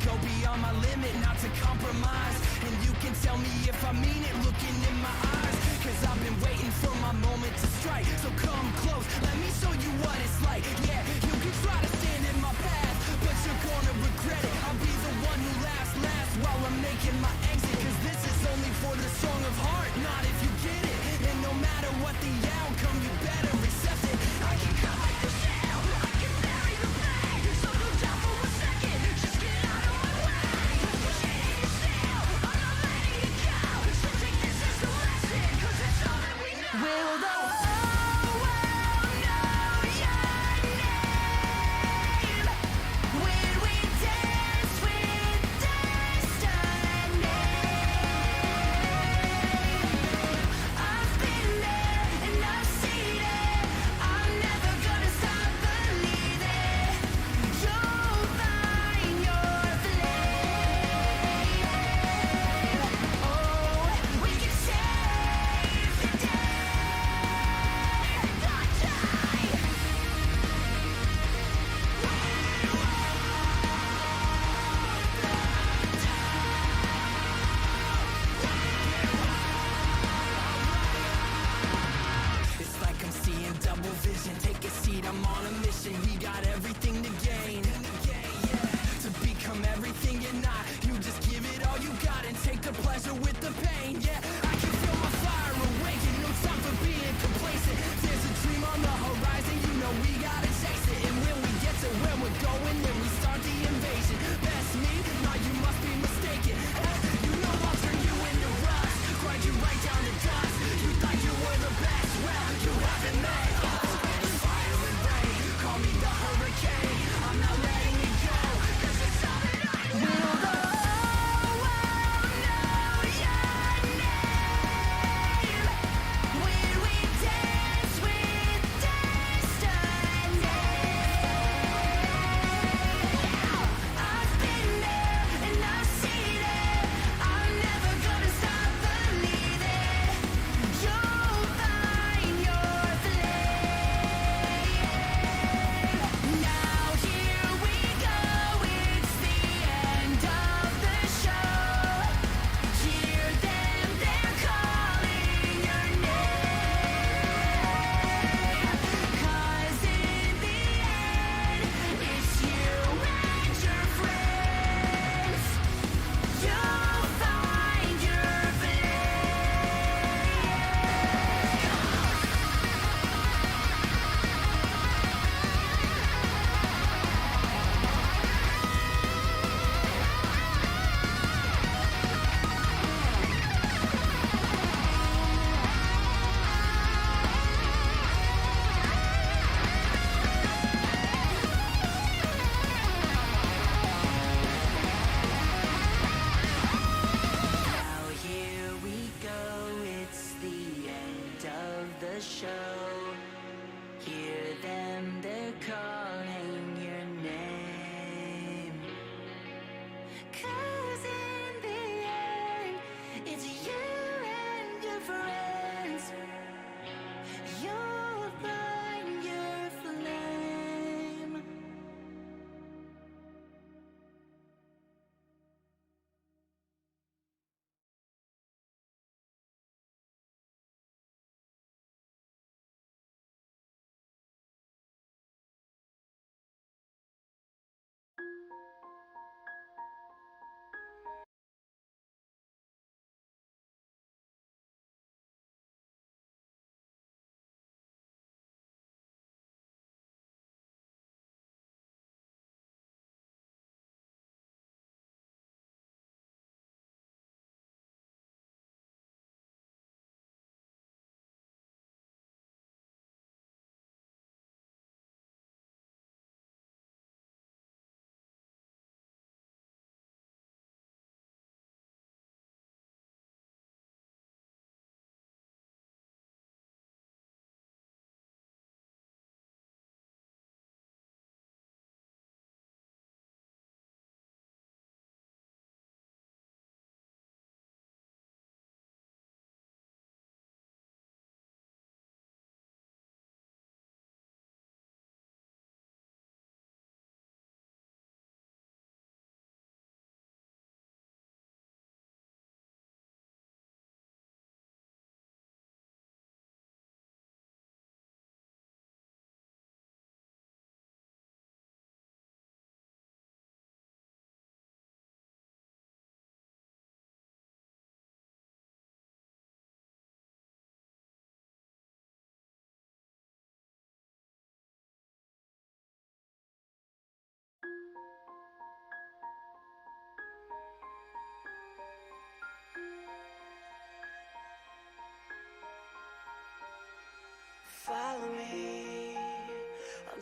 go beyond my limit, not to compromise. And you can tell me if I mean it, looking in my eyes. Cause I've been waiting for my moment to strike. So come close, let me show you what it's like. Yeah, you can try to stand in my path, but you're gonna regret it. I'll be the one who laughs last while I'm making my exit. Cause this is only for the strong of heart, not if you get it. And no matter what the outcome, you better accept it. I can cut like the shell, I can bury the pain. So go down for a second, just get out of my way. Push it in your cell, I'm not letting it go. So take this as a lesson, cause it's all that we know. Will the whole world know your name when we dance with destiny? I've been there and I've seen it. I'm never gonna stop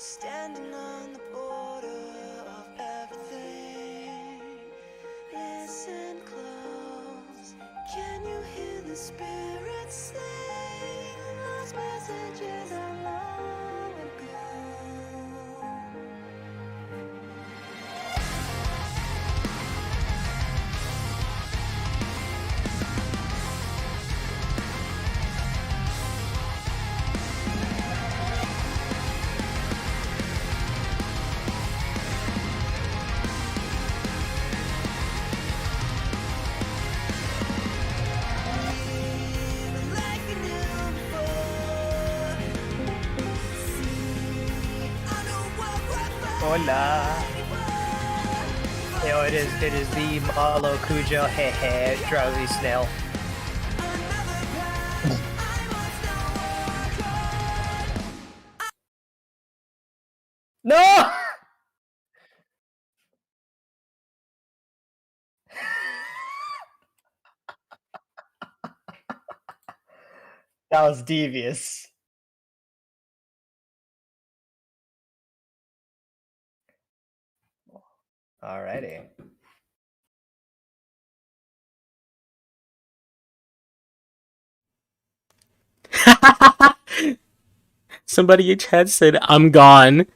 standing on the border of everything. Listen close. Can you hear the spirits sing those messages of long ago? Hola. It is the Malo Cujo, hehe, drowsy snail. No! That was devious. Alrighty. Somebody in chat said, "I'm gone."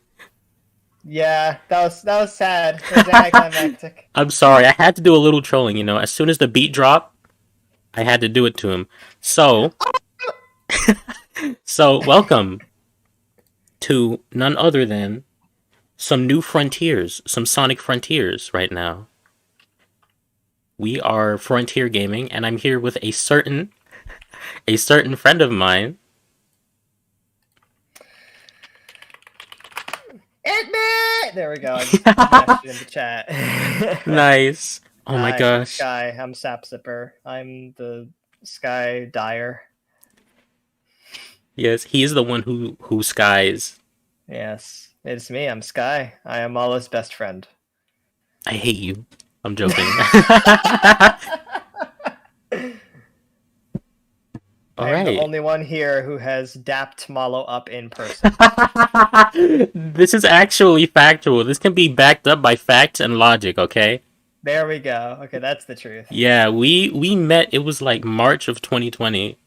Yeah, that was sad. It was anticlimactic. I'm sorry, I had to do a little trolling, you know. As soon as the beat dropped, I had to do it to him. So, welcome to none other than some new frontiers, some Sonic frontiers right now. We are Frontier Gaming, and I'm here with a certain friend of mine. There we go. I just mashed it in the chat. Nice. Oh my gosh. Sky, I'm Sapsipper. I'm the Sky Dyer. Yes, he is the one who skies. Yes, it's me. I'm Sky. I am Malo's best friend. I hate you. I'm joking. I am the only one here who has dapped Malo up in person. This is actually factual. This can be backed up by facts and logic, okay? There we go. Okay, that's the truth. Yeah, we met, it was like March of 2020.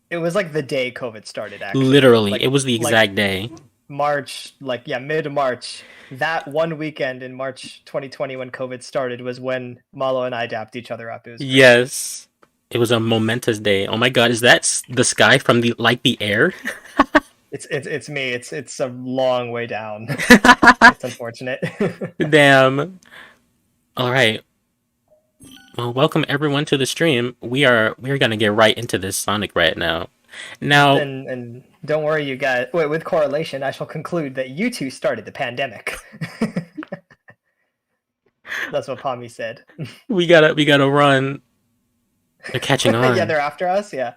It was like the day COVID started, actually. Literally, like, it was the exact day. March, mid-March. That one weekend in March 2020 when COVID started was when Malo and I dapped each other up. It was great. Yes. It was a momentous day. Oh my god, is that the Sky from the air? It's me. It's a long way down. It's unfortunate. Damn. All right. Well, welcome everyone to the stream. We're gonna get right into this Sonic right now. Now, and don't worry, you guys. Wait, with correlation, I shall conclude that you two started the pandemic. That's what Pommy said. we gotta run. They're catching on. Yeah, they're after us. Yeah.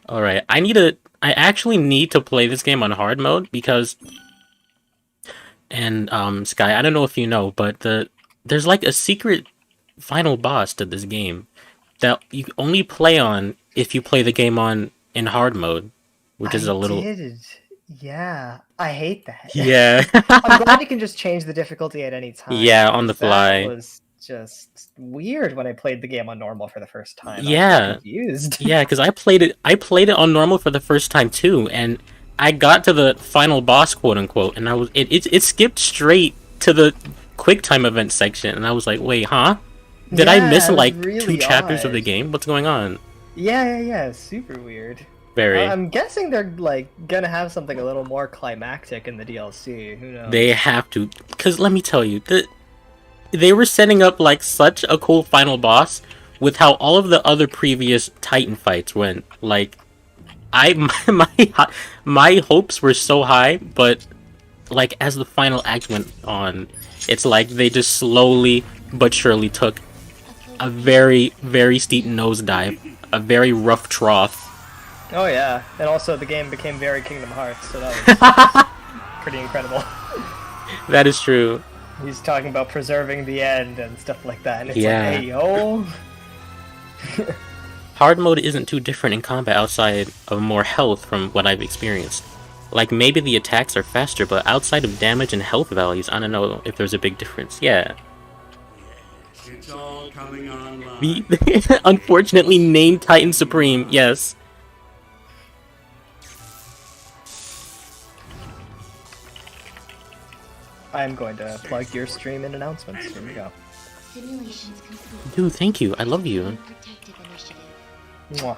All right. I actually need to play this game on hard mode because, and Sky, I don't know if you know, but there's like a secret final boss to this game that you only play on if you play the game in hard mode, which is a little. Yeah, I hate that. Yeah. I'm glad you can just change the difficulty at any time. Yeah, on the fly. That was just weird when I played the game on normal for the first time. Yeah. I was confused. Yeah, because I played it on normal for the first time too, and I got to the final boss, quote unquote, and it skipped straight to the quick time event section, and I was like, wait, huh? Did I miss like really 2 chapters of the game? What's going on? Yeah. Super weird. Very. I'm guessing they're like gonna have something a little more climactic in the DLC. Who knows? They have to, because let me tell you, they were setting up like such a cool final boss with how all of the other previous Titan fights went. Like, my hopes were so high, but like as the final act went on, it's like they just slowly but surely took a very, very steep nosedive, a very rough trough. Oh yeah, and also the game became very Kingdom Hearts, so that was pretty incredible. That is true. He's talking about preserving the end and stuff like that, and it's yeah. like, hey yo. Hard mode isn't too different in combat outside of more health from what I've experienced. Like, maybe the attacks are faster, but outside of damage and health values, I don't know if there's a big difference. Yeah. It's all coming online. The unfortunately named Titan Supreme, yes. I'm going to plug your stream in announcements. Here we go. Simulations complete. Dude, thank you. I love you. Protective initiative. Mwah.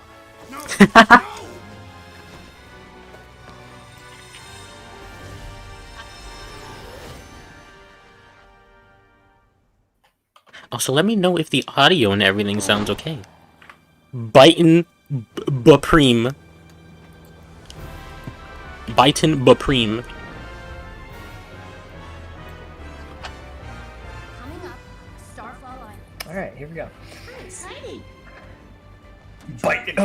Also, let me know if the audio and everything sounds okay. Bitin' Bapreem. Bitin' Bapreem. Coming up, Starfall Island. All right, here we go. Exciting. Biting.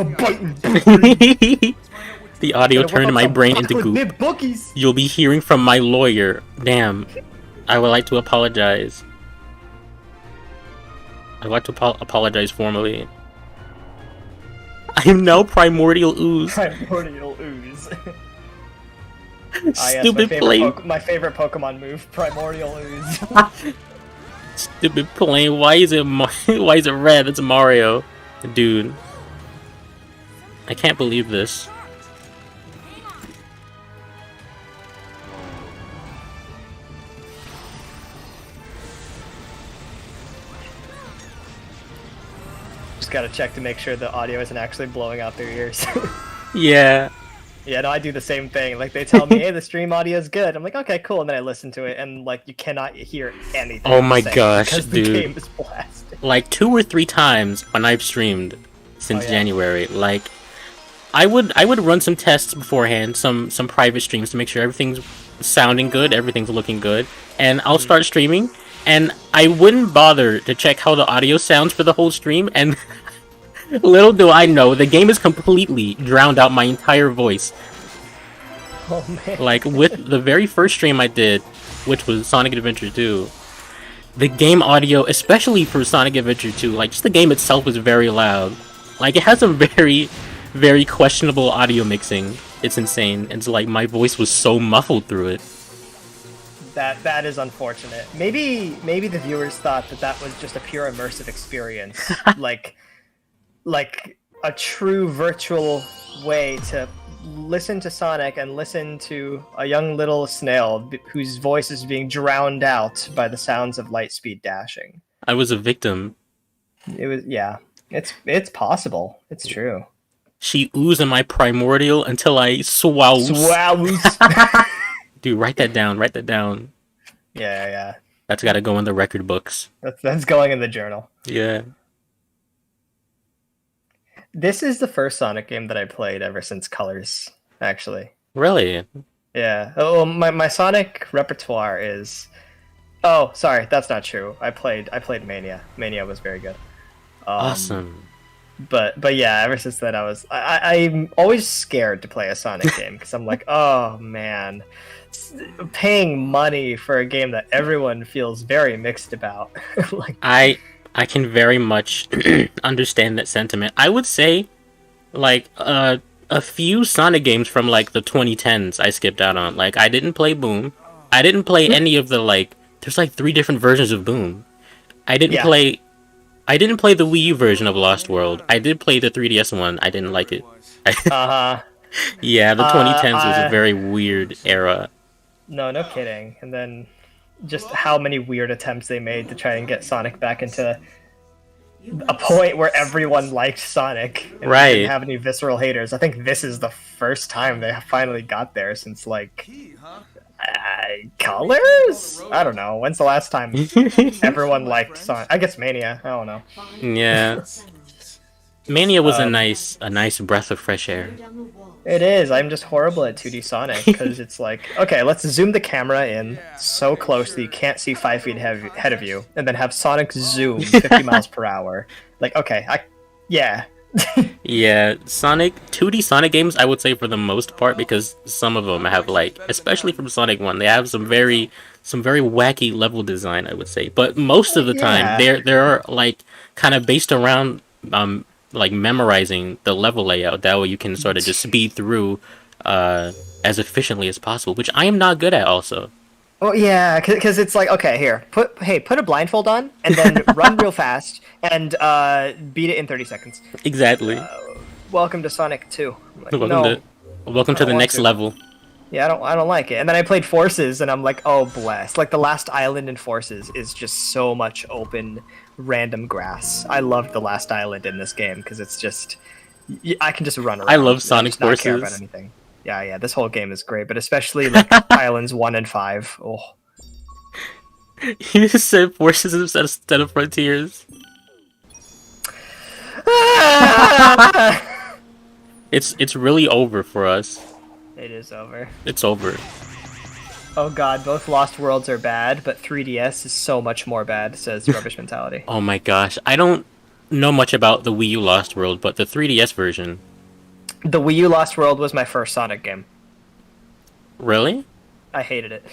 The audio turned my brain into goop. Bookies. You'll be hearing from my lawyer. Damn. I would like to apologize. I'd like to apologize formally. I am now Primordial Ooze. Primordial Ooze. Stupid plane. My favorite Pokemon move, Primordial Ooze. Stupid plane. Why is it why is it red? It's Mario. Dude. I can't believe this. Just gotta check to make sure the audio isn't actually blowing out their ears. Yeah. Yeah, no, I do the same thing. Like, they tell me, hey, the stream audio is good. I'm like, okay, cool. And then I listen to it, and, like, you cannot hear anything. Oh my I'm saying gosh, because dude. the game is blasted. Like 2 or 3 times when I've streamed since Oh, yeah. January, like I would run some tests beforehand, some private streams to make sure everything's sounding good, everything's looking good, and I'll start streaming, and I wouldn't bother to check how the audio sounds for the whole stream, and little do I know, the game has completely drowned out my entire voice. Oh, man. Like, with the very first stream I did, which was Sonic Adventure 2, the game audio, especially for Sonic Adventure 2, like, just the game itself was very loud. Like, it has some very, very questionable audio mixing. It's insane. It's like, my voice was so muffled through it. That is unfortunate. Maybe the viewers thought that was just a pure immersive experience. like a true virtual way to listen to Sonic and listen to a young little snail whose voice is being drowned out by the sounds of Lightspeed dashing. I was a victim. It was, yeah. It's possible. It's true. She oozed in my primordial until I swows. Swows. Dude, write that down. Write that down. Yeah. That's gotta go in the record books. That's going in the journal. Yeah. This is the first Sonic game that I played ever since Colors, actually. Really? Yeah. Oh, my Sonic repertoire is. Oh, sorry, that's not true. I played Mania. Mania was very good. Awesome. But yeah, ever since then I'm always scared to play a Sonic game because I'm like, oh man, paying money for a game that everyone feels very mixed about. Like, I can very much understand that sentiment. I would say, like, a few Sonic games from, like, the 2010s I skipped out on. Like, I didn't play Boom. I didn't play any of the, like, there's, like, 3 different versions of Boom. I didn't play the Wii U version of Lost World. I did play the 3DS one. I didn't like it. Yeah, the 2010s was a very weird era. No kidding. And then just how many weird attempts they made to try and get Sonic back into a point where everyone liked Sonic and Right. didn't have any visceral haters. I think this is the first time they finally got there since, like, Colors? I don't know. When's the last time everyone liked Sonic? I guess Mania. I don't know. Yeah. Mania was a nice breath of fresh air. It is. I'm just horrible at 2D Sonic because it's like, okay, let's zoom the camera in so close that you can't see 5 feet ahead of you, and then have Sonic zoom 50 miles per hour. Like, okay, yeah. Yeah, 2D Sonic games, I would say for the most part, because some of them have, like, especially from Sonic 1, they have some very wacky level design, I would say. But most of the time, they're like kind of based around like memorizing the level layout. That way you can sort of just speed through as efficiently as possible, which I am not good at also. Oh yeah, because it's like, okay, here, put a blindfold on and then run real fast and beat it in 30 seconds. Exactly. Welcome to Sonic 2. I'm like, welcome no, to welcome I to don't the want next to. level. Yeah, I don't like it. And then I played Forces, and I'm like, oh bless. Like the last island in Forces is just so much open, random grass. I loved the last island in this game because it's just, I can just run around. I love and Sonic just not care about Forces. anything. Yeah. This whole game is great, but especially like islands 1 and 5. Oh. You just said forces instead of frontiers. It's really over for us. It is over. It's over. Oh god, both Lost Worlds are bad, but 3DS is so much more bad, says Rubbish Mentality. Oh my gosh, I don't know much about the Wii U Lost World, but the 3DS version. The Wii U Lost World was my first Sonic game. Really? I hated it.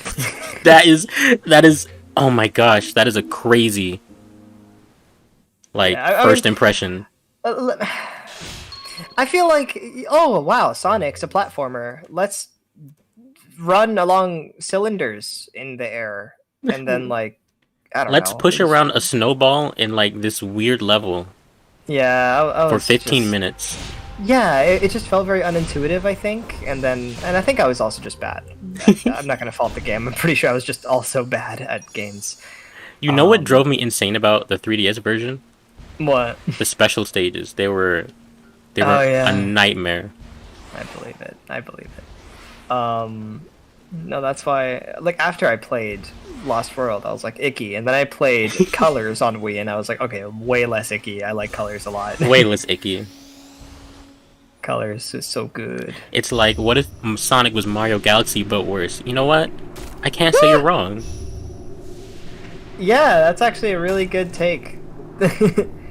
That is. Oh my gosh, that is a crazy. Like Yeah, I first mean- impression. I feel like, oh wow, Sonic's a platformer. Let's run along cylinders in the air, and then like, I don't know. Let's push around a snowball in like this weird level Yeah, I for was 15 just- minutes. Yeah, it just felt very unintuitive, I think, and I think I was also just bad. I'm not gonna fault the game. I'm pretty sure I was just also bad at games. You know what drove me insane about the 3DS version? What? The special stages. They were Oh, yeah. a nightmare. I believe it. No, that's why. Like after I played Lost World, I was like icky, and then I played Colors on Wii, and I was like, okay, way less icky. I like Colors a lot. Way less icky. Colors is so good. It's like, what if Sonic was Mario Galaxy but worse? You know what? I can't say you're wrong. Yeah, that's actually a really good take.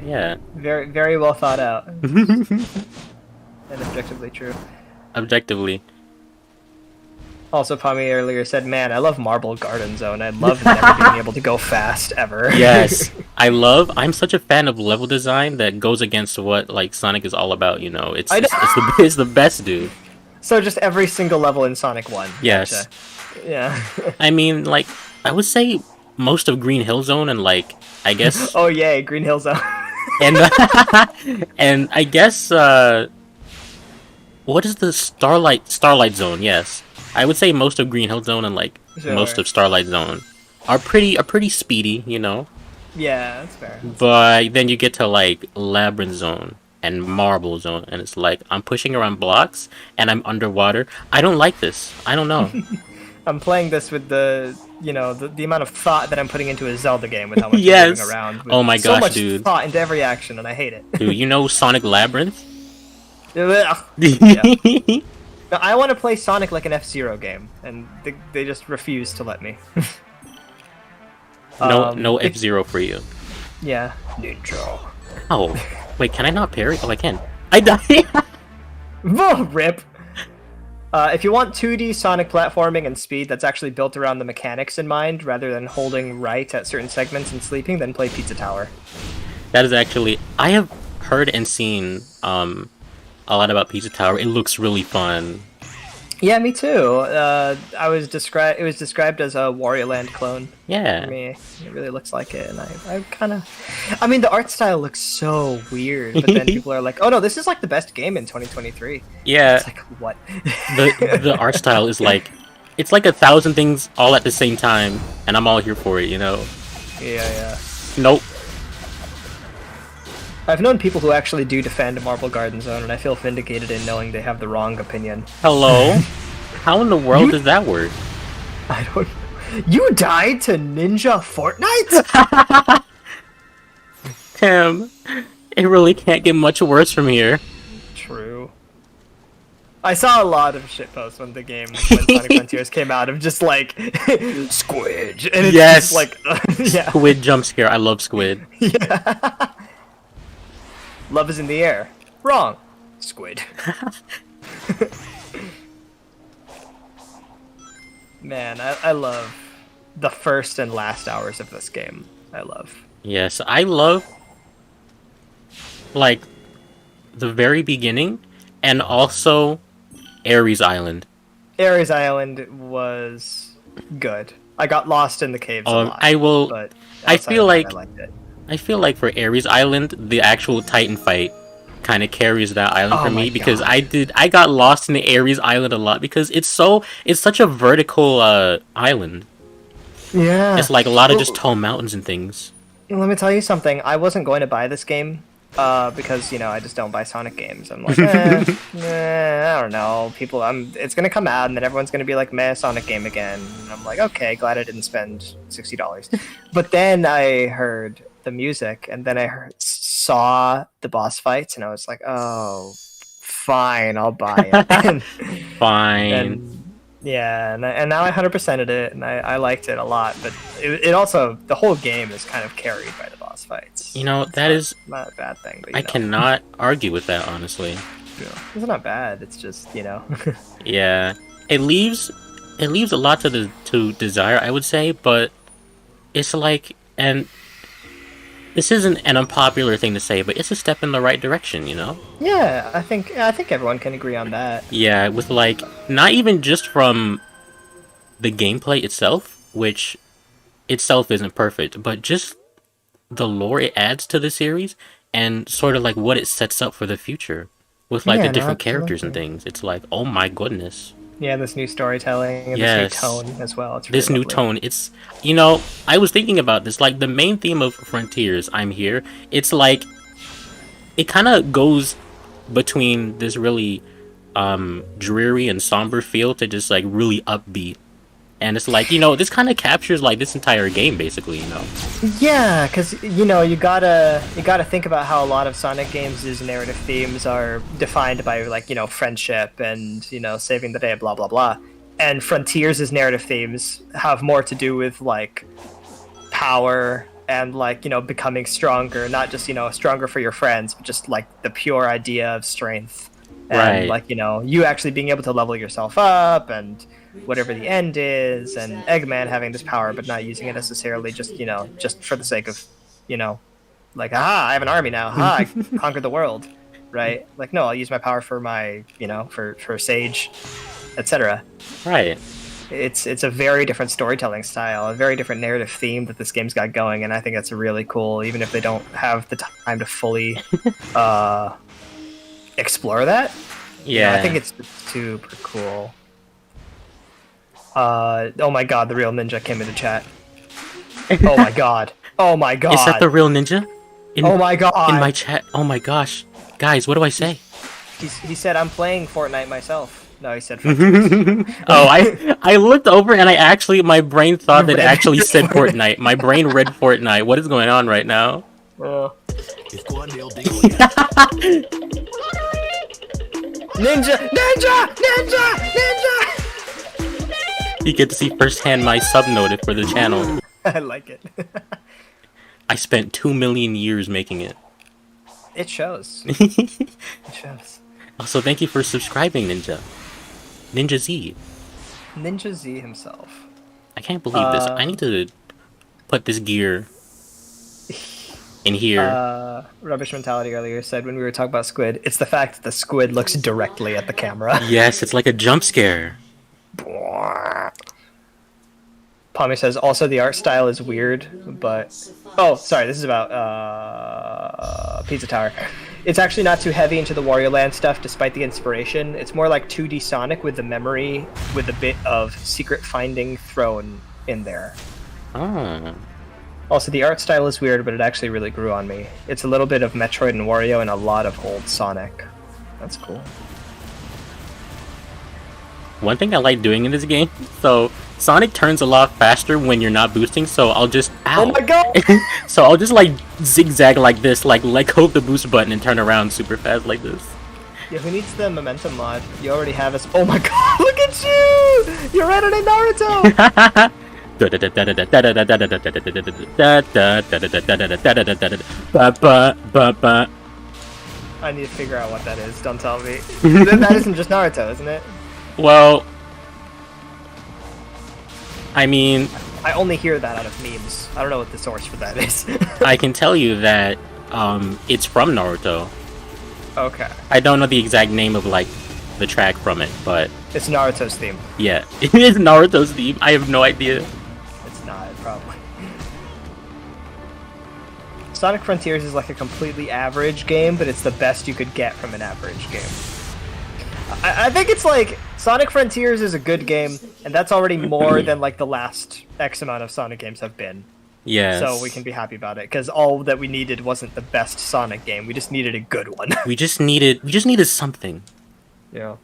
Yeah. Very, very well thought out, and objectively true. Objectively. Also, Pami earlier said, "Man, I love Marble Garden Zone. I love never being able to go fast ever." Yes. I'm such a fan of level design that goes against what like Sonic is all about, you know. It's I know. it's the best, dude. So just every single level in Sonic 1. Yes. Gotcha. Yeah. I mean, like, I would say most of Green Hill Zone and like I guess Oh yay, Green Hill Zone. and and I guess what is the Starlight Zone? Yes. I would say most of Green Hill Zone and like Sure. most of Starlight Zone are pretty speedy, you know. Yeah, that's fair. But then you get to like Labyrinth Zone and Marble Zone, and it's like I'm pushing around blocks and I'm underwater. I don't like this. I don't know. I'm playing this with the amount of thought that I'm putting into a Zelda game with how much Yes. I'm moving around. With Oh my so gosh, much dude. thought into every action, and I hate it. Dude, you know Sonic Labyrinth? Ugh. Yeah. No, I want to play Sonic like an F-Zero game, and they just refuse to let me. No if- F-Zero for you. Yeah. Ninja. Oh, wait, can I not parry? Oh, I can. I died. Rip. If you want 2D Sonic platforming and speed that's actually built around the mechanics in mind, rather than holding right at certain segments and sleeping, then play Pizza Tower. That is actually... I have heard and seen a lot about Pizza Tower. It looks really fun. Yeah, me too. It was described as a Wario Land clone. Yeah. For me, it really looks like it, and I kind of... I mean, the art style looks so weird, but then people are like, oh no, this is like the best game in 2023. Yeah. It's like, what? The art style is like... It's like 1,000 things all at the same time, and I'm all here for it, you know? Yeah. Nope. I've known people who actually do defend Marble Garden Zone, and I feel vindicated in knowing they have the wrong opinion. Hello? How in the world does that work? I don't know. You died to Ninja Fortnite? Tim, it really can't get much worse from here. True. I saw a lot of shitposts when Sonic Frontiers came out of just like Squid, and it's Yes. just like yeah. Squid jump scare. I love Squid. Love is in the air. Wrong. Squid. Man, I love the first and last hours of this game. I love. Yes, I love like the very beginning and also Ares Island. Ares Island was good. I got lost in the caves a lot. I will. But I outside feel of that, like I liked it. I feel like for Ares Island, the actual Titan fight kind of carries that island Oh for my me because God. I got lost in the Ares Island a lot because it's such a vertical island. Yeah. It's like a lot of just tall mountains and things. Let me tell you something. I wasn't going to buy this game because I just don't buy Sonic games. I'm like, I don't know. It's gonna come out and then everyone's gonna be like, meh, Sonic game again. And I'm like, okay, glad I didn't spend $60. But then I heard the music and then saw the boss fights and I was like, oh, fine, I'll buy it. Fine. And yeah, and now I 100%ed it, and I liked it a lot. But it also, the whole game is kind of carried by the boss fights. That is not a bad thing. But I cannot argue with that, honestly. It's not bad. It's just Yeah, it leaves a lot to desire, I would say, but it's like, and this isn't an unpopular thing to say, but it's a step in the right direction, Yeah, I think everyone can agree on that. Yeah, with like not even just from the gameplay itself, which itself isn't perfect, but just the lore it adds to the series and sort of like what it sets up for the future with like the different characters and things. It's like, oh my goodness. Yeah, this new storytelling and Yes. this new tone as well. It's This really new lovely. tone, it's I was thinking about this, like the main theme of Frontiers, I'm Here, it's like it kind of goes between this really dreary and somber feel to just like really upbeat, and it's like this kind of captures like this entire game basically. Yeah, because you gotta think about how a lot of Sonic games' narrative themes are defined by like friendship and saving the day, blah blah blah, and Frontiers' narrative themes have more to do with like power and like becoming stronger, not just stronger for your friends, but just like the pure idea of strength and Right. like you actually being able to level yourself up and whatever the end is, and Eggman having this power but not using it necessarily just for the sake of like, aha, I have an army now, aha, I conquered the world, right? Like, no, I'll use my power for my for Sage, etc. Right. It's a very different storytelling style, a very different narrative theme that this game's got going, and I think that's really cool, even if they don't have the time to fully explore that. Yeah. I think it's super cool. Oh my god, the real ninja came into chat. Oh my god. Oh my god. Is that the real ninja? Oh my god. In my chat. Oh my gosh. Guys, what do I say? He said, I'm playing Fortnite myself. No, he said Oh, I looked over and my brain thought that it actually said Fortnite. My brain read Fortnite. What is going on right now? Ninja! Ninja! Ninja! Ninja! You get to see firsthand my subnoted for the channel. I like it. I spent 2 million years making it. It shows. It shows. Also, thank you for subscribing, Ninja. Ninja Z. Ninja Z himself. I can't believe this. I need to put this gear in here. Rubbish Mentality earlier said when we were talking about Squid, it's the fact that the squid looks directly at the camera. Yes, it's like a jump scare. Pommy says, also the art style is weird, but... Oh, sorry, this is about Pizza Tower. It's actually not too heavy into the Wario Land stuff, despite the inspiration. It's more like 2D Sonic with the memory, with a bit of secret finding thrown in there. Oh. Also, the art style is weird, but it actually really grew on me. It's a little bit of Metroid and Wario and a lot of old Sonic. That's cool. One thing I like doing in this game, so Sonic turns a lot faster when you're not boosting, so I'll just... Ow. Oh my god! So I'll just like zigzag like this, like let go of the boost button and turn around super fast like this. Yeah, who needs the momentum mod? You already have us. Oh my god, look at you! You're right on a Naruto! I need to figure out what that is, don't tell me. That isn't just Naruto, isn't it? Well, I mean, I only hear that out of memes. I don't know what the source for that is. I can tell you that it's from Naruto. Okay. I don't know the exact name of like the track from it, but It's Naruto's theme. yeah, it is Naruto's theme. I have no idea. It's not, probably. Sonic Frontiers is like a completely average game, but it's the best you could get from an average game. I think it's like Sonic Frontiers is a good game, and that's already more than like the last X amount of Sonic games have been. Yeah. So we can be happy about it, because all that we needed wasn't the best Sonic game. We just needed a good one. We just needed something, Yeah.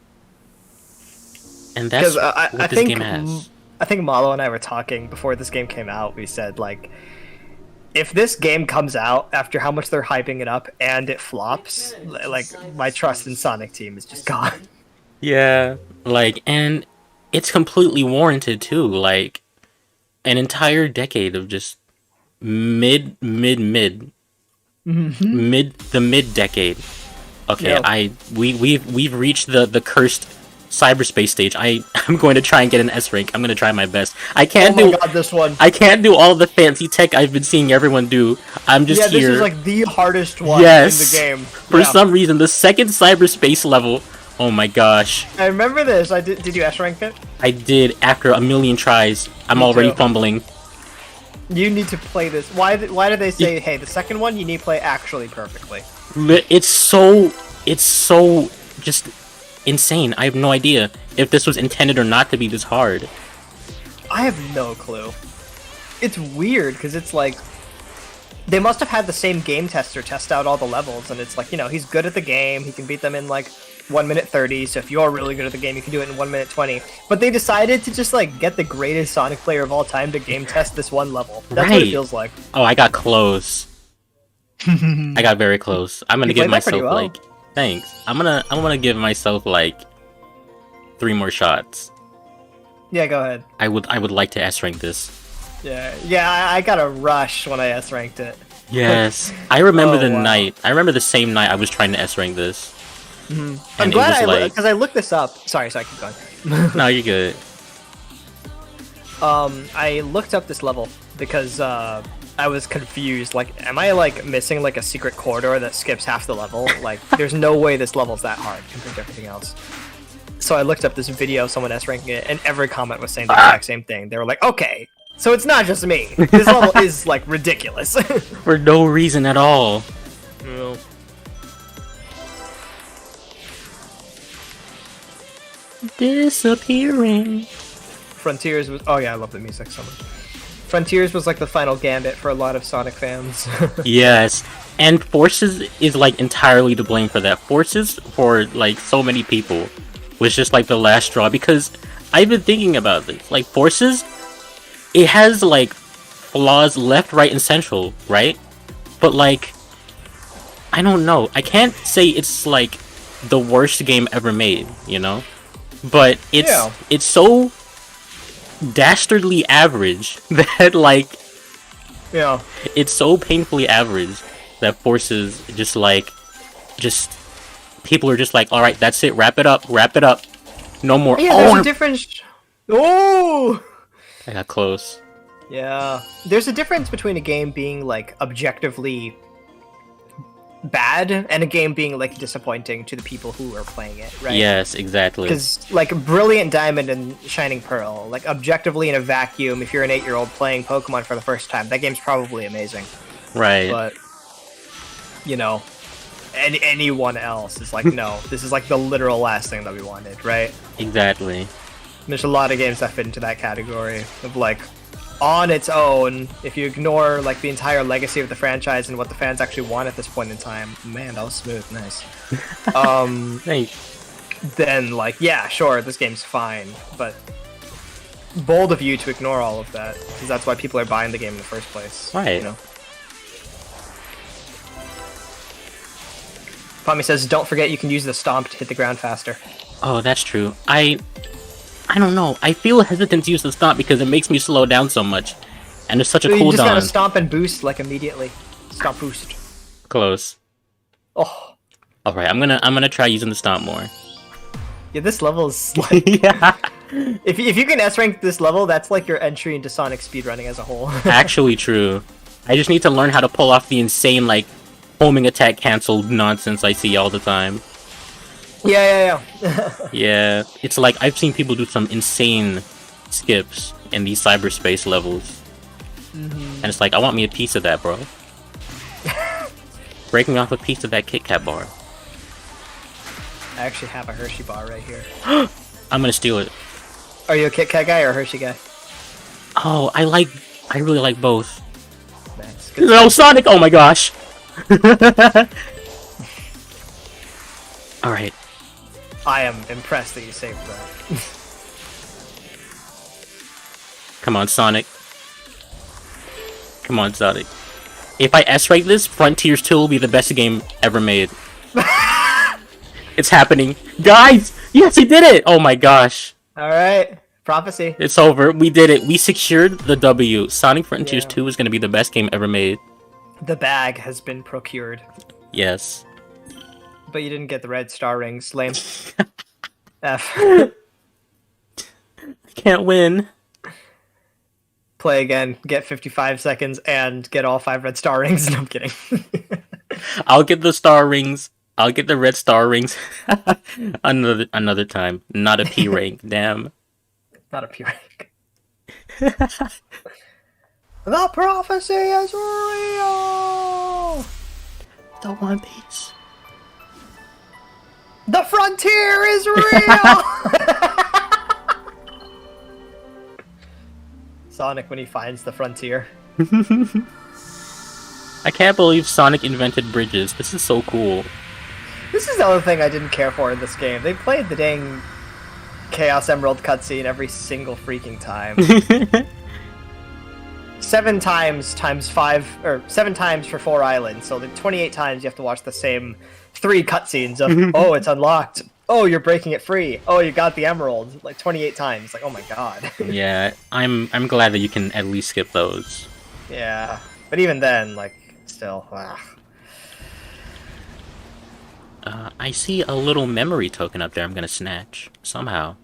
and that's Because what I this think game has. I think Malo and I were talking before this game came out. We said like, if this game comes out after how much they're hyping it up and it flops, like my trust in Sonic Team is just gone. Yeah, like, and it's completely warranted too. Like, an entire decade of just mid decade. Okay, Yeah. we've reached the cursed cyberspace stage. I'm going to try and get an S rank. I'm going to try my best. I Oh can't my do god, this one. I can't do all the fancy tech I've been seeing everyone do. I'm just Yeah, this here. is like the hardest one Yes. in the game. For Yeah. some reason, the second cyberspace level. Oh my gosh. I remember this. Did you S rank it? I did after a million tries. I'm Me already too. fumbling. You need to play this. Why did they say, hey, the second one you need to play actually perfectly? It's so just insane. I have no idea if this was intended or not to be this hard. I have no clue. It's weird because it's like they must have had the same game tester test out all the levels, and it's like, you know, he's good at the game. He can beat them in like 1 minute 30. So if you're really good at the game, you can do it in 1 minute 20. But they decided to just like get the greatest Sonic player of all time to game test this one level. That's what Right. it feels like. Oh, I got close. I got very close. I'm gonna You give played that pretty myself well. like thanks. I'm gonna give myself like 3 more shots. Yeah, go ahead. I would like to S rank this. Yeah. I got a rush when I S ranked it. Yes, I remember Oh, the wow. night. I remember the same night I was trying to S rank this. I'm And glad it was like, because I looked this up. Sorry, keep going. no, you're good. I looked up this level because I was confused. Like, am I like missing like a secret corridor that skips half the level? Like, there's no way this level's that hard compared to everything else. So I looked up this video of someone S ranking it, and every comment was saying the exact same thing. They were like, "Okay, so it's not just me. This level is like ridiculous." For no reason at all. Disappearing. Frontiers was. Oh yeah, I love the music so much. Frontiers was like the final gambit for a lot of Sonic fans. Yes, and Forces is like entirely to blame for that. Forces for like so many people was just like the last straw, because I've been thinking about this. Like Forces, it has like flaws left, right, and central, right? But like, I don't know. I can't say it's like the worst game ever made, you know? But Yeah. it's so dastardly average that like Yeah. it's so painfully average that Forces just people are just like, all right, that's it, wrap it up, no more. Yeah, Oh, there's a difference. Oh. I got close. Yeah, there's a difference between a game being like objectively bad and a game being like disappointing to the people who are playing it, right? Yes, exactly. Because like Brilliant Diamond and Shining Pearl, like objectively in a vacuum, if you're an 8-year-old playing Pokemon for the first time, that game's probably amazing. Right. But you know, anyone else is like, no, this is like the literal last thing that we wanted, right? Exactly. There's a lot of games that fit into that category of like, on its own, if you ignore like the entire legacy of the franchise and what the fans actually want at this point in time, man, that was smooth, nice. Thanks. Then like, yeah, sure, this game's fine, but bold of you to ignore all of that, because that's why people are buying the game in the first place. Right. You know? Pommy says, don't forget you can use the stomp to hit the ground faster. Oh, that's true. I don't know. I feel hesitant to use the stomp because it makes me slow down so much, and it's such a So you just gotta cooldown. stomp and boost like immediately. Stomp boost. Close. Oh, All right, I'm gonna try using the stomp more. yeah, this level is like, Yeah. if you can S rank this level, that's like your entry into Sonic speedrunning as a whole. Actually true. I just need to learn how to pull off the insane like homing attack cancelled nonsense I see all the time. Yeah. Yeah, it's like I've seen people do some insane skips in these cyberspace levels, and it's like I want me a piece of that, bro. Break me off a piece of that Kit Kat bar. I actually have a Hershey bar right here. I'm gonna steal it. Are you a Kit Kat guy or a Hershey guy? Oh, I really like both. That's good. No, Sonic! Oh my gosh! Alright. I am impressed that you saved that. Come on, Sonic. Come on, Sonic. If I S-rate this, Frontiers 2 will be the best game ever made. It's happening. Guys! Yes, he did it! Oh my gosh. Alright. Prophecy. It's over. We did it. We secured the W. Sonic Frontiers Yeah. 2 is going to be the best game ever made. The bag has been procured. Yes. But you didn't get the red star rings. Lame. F. Can't win. Play again. Get 55 seconds and get all 5 red star rings. No, I'm kidding. I'll get the star rings. I'll get the red star rings. another time. Not a P rank. Damn. Not a P rank. The prophecy is real! The One Piece. The frontier is real! Sonic when he finds the frontier. I can't believe Sonic invented bridges. This is so cool. This is the other thing I didn't care for in this game. They played the dang Chaos Emerald cutscene every single freaking time. 7 times times 5, or 7 times for 4 islands, so the 28 times you have to watch the same 3 cutscenes of, oh, it's unlocked, oh, you're breaking it free, oh, you got the emerald, like 28 times, like, oh my god. Yeah, I'm glad that you can at least skip those. Yeah, but even then, like, still, I see a little memory token up there I'm gonna snatch. Somehow.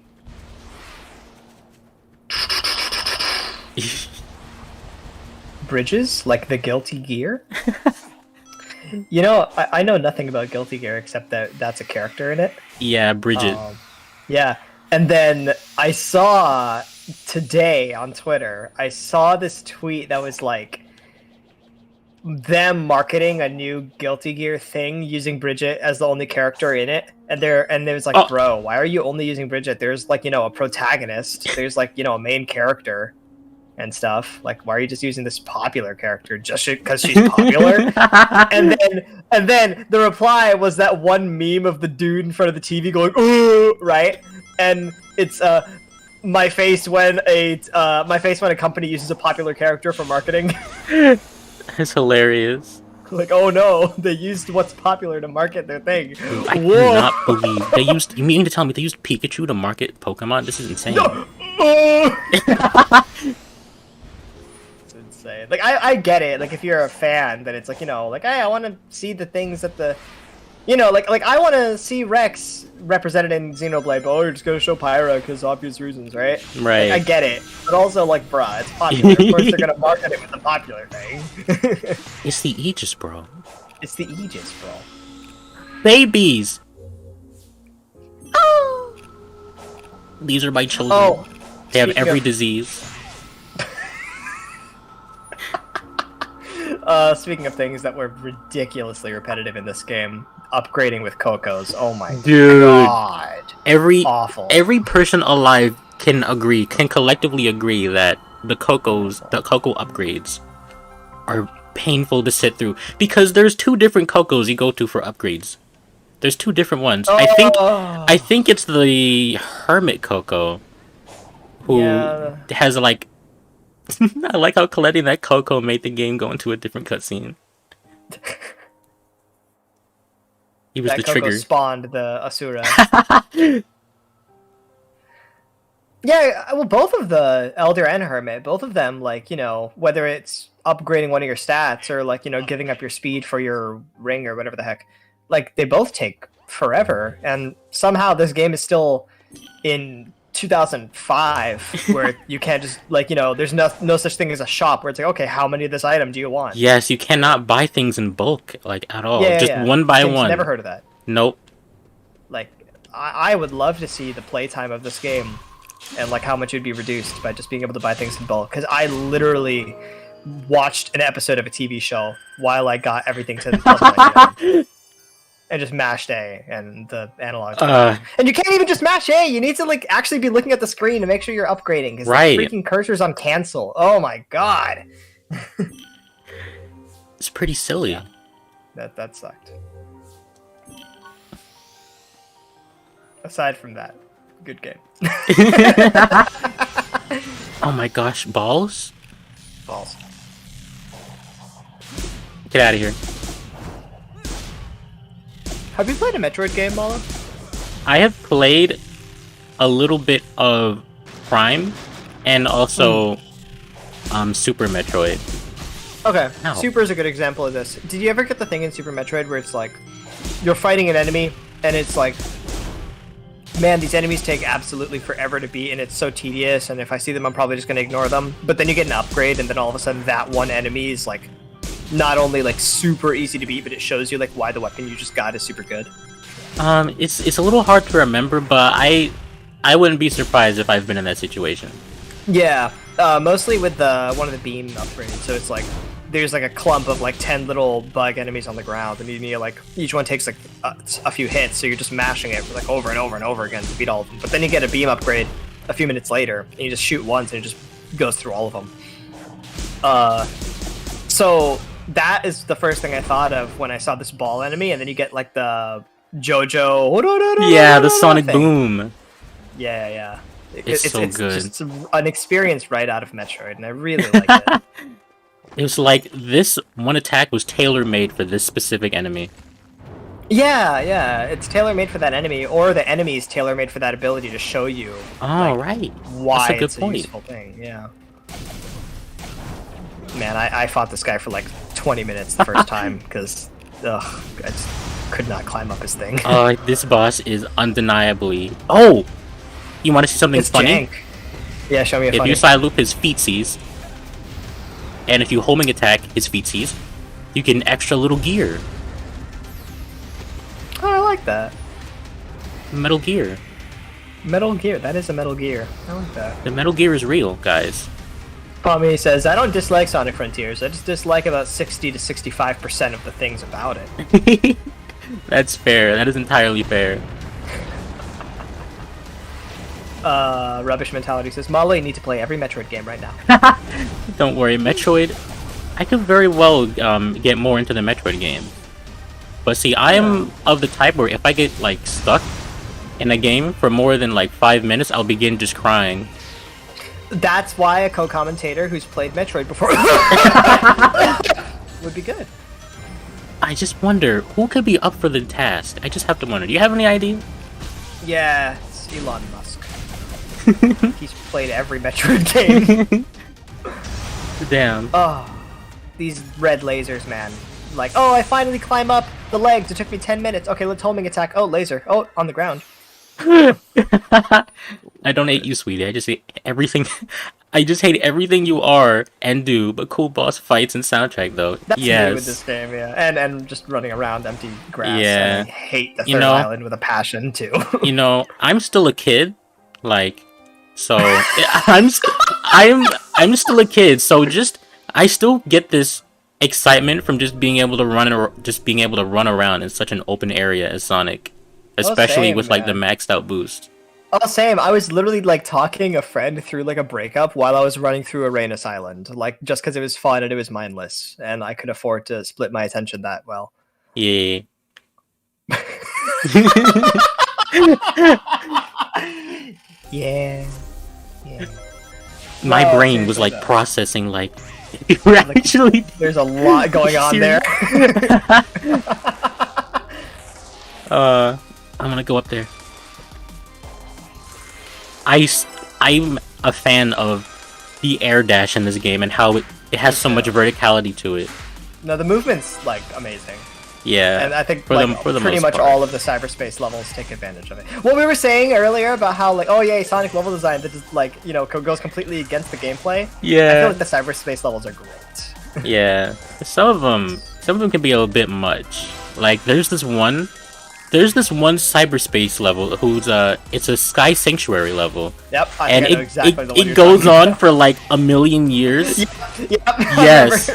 Bridges, like the Guilty Gear? You know, I know nothing about Guilty Gear except that that's a character in it. Yeah, Bridget. Yeah, and then I saw today on Twitter, I saw this tweet that was like them marketing a new Guilty Gear thing using Bridget as the only character in it, and it was like, bro, why are you only using Bridget? There's like, you know, a protagonist, there's like, you know, a main character and stuff. Like, why are you just using this popular character just because she's popular? and then the reply was that one meme of the dude in front of the TV going, ooh, right? And it's my face when a company uses a popular character for marketing. That's hilarious. Like, oh no, they used what's popular to market their thing. I cannot believe they used. You mean to tell me they used Pikachu to market Pokemon? This is insane. No! It's insane. Like, I get it. Like, if you're a fan, then it's like, you know, like, hey, I want to see the things that the, you know, like I want to see Rex represented in Xenoblade, but you're just gonna show Pyra because obvious reasons, right? Right. Like, I get it, but also, like, bruh, it's popular. Of course, they're gonna market it with the popular thing. It's the Aegis, bro. It's the Aegis, bro. Babies. Oh. These are my children. Oh, they have speaking every of- disease. Speaking of things that were ridiculously repetitive in this game, upgrading with Cocos. Oh my god. Awful. Every person alive can collectively agree that the Coco upgrades are painful to sit through because there's 2 different Cocos you go to for upgrades. There's 2 different ones. I think it's the Hermit Coco who has like I like how collecting that Coco made the game go into a different cutscene. He was that the Coco trigger. Spawned the Asura. Yeah, well, both of the Elder and Hermit, both of them, like, you know, whether it's upgrading one of your stats or, like, you know, giving up your speed for your ring or whatever the heck, like, they both take forever. And somehow this game is still in 2005 where you can't just, like, you know, there's no such thing as a shop where it's like, okay, how many of this item do you want? Yes, you cannot buy things in bulk, like, at all. Yeah, Just one by one. Never heard of that. Nope. Like, I would love to see the playtime of this game and like how much it would be reduced by just being able to buy things in bulk. Because I literally watched an episode of a TV show while I got everything to the level and just mashed A and the analog. And you can't even just mash A. You need to like actually be looking at the screen to make sure you're upgrading. Because Right. the freaking cursor's on cancel. Oh my god. It's pretty silly. That sucked. Aside from that, good game. Oh my gosh, balls? Balls. Get out of here. Have you played a Metroid game, Malo? I have played a little bit of Prime and also Super Metroid. Okay, Ow. Super is a good example of this. Did you ever get the thing in Super Metroid where it's like, you're fighting an enemy, and it's like, man, these enemies take absolutely forever to beat, and it's so tedious, and if I see them, I'm probably just going to ignore them. But then you get an upgrade, and then all of a sudden that one enemy is like, not only like super easy to beat, but it shows you like why the weapon you just got is super good. It's a little hard to remember, but I wouldn't be surprised if I've been in that situation. Yeah, mostly with one of the beam upgrades. So it's like there's like a clump of like 10 little bug enemies on the ground, and you need like each one takes like a few hits, so you're just mashing it like over and over and over again to beat all of them. But then you get a beam upgrade a few minutes later, and you just shoot once, and it just goes through all of them. So that is the first thing I thought of when I saw this ball enemy, and then you get like the JoJo. Yeah, the Sonic thing. Boom. Yeah. It's so good. It's just an experience right out of Metroid, and I really like it. It was like this one attack was tailor-made for this specific enemy. Yeah, it's tailor-made for that enemy, or the enemy's tailor-made for that ability to show you Oh, right. why That's a good it's point. a useful thing. Yeah. Man, I fought this guy for like 20 minutes the first time because I just could not climb up his thing. This boss is undeniably. Oh, you want to see something It's funny? jank. Yeah, show me a If funny. you side loop his feetsies, and if you homing attack his feetsies, you get an extra little gear. Oh, I like that. Metal Gear. Metal Gear. That is a Metal Gear. I like that. The Metal Gear is real, guys. Pommy says, I don't dislike Sonic Frontiers. I just dislike about 60 to 65% of the things about it. That's fair. That is entirely fair. Rubbish Mentality says, Malo, you need to play every Metroid game right now. Don't worry, Metroid. I could very well get more into the Metroid game. But see, I am of the type where if I get like stuck in a game for more than like 5 minutes, I'll begin just crying. That's why a co-commentator who's played Metroid before would be good. I just wonder who could be up for the task. I just have to wonder. Do you have any idea? Yeah, it's Elon Musk. He's played every Metroid game. Damn. Oh, these red lasers, man. Like, oh, I finally climb up the legs. It took me 10 minutes. Okay, let's homing attack. Oh, laser. Oh, on the ground. I don't hate you, sweetie. I just hate everything. I just hate everything you are and do. But cool boss fights and soundtrack, though. That's yes. new with this game, yeah. And just running around empty grass. Yeah. I hate the You third know- island with a passion, too. You know, I'm still a kid. Like, so I'm still a kid. So I still get this excitement from just being able to run around in such an open area as Sonic, especially same, with like the man. maxed out boost. Oh, same. I was literally like talking a friend through like a breakup while I was running through Arenas Island, like just because it was fun and it was mindless, and I could afford to split my attention that well. Yeah. Yeah. My No, brain was seriously, like though. processing like you're actually There's a lot going on there. I'm gonna go up there. I'm a fan of the air dash in this game and how it has so much verticality to it. No, the movement's like amazing. Yeah. And I think for like, the pretty most much part. all of the cyberspace levels take advantage of it. What we were saying earlier about how like, oh yay, Sonic level design that is like, you know, goes completely against the gameplay. I feel Yeah. like the cyberspace levels are great. Yeah. Some of them can be a bit much. Like there's this one there's this one cyberspace level who's it's a sky sanctuary level, Yep, I and think I know exactly the one it you're goes talking on for like a million years. Yep. Yes.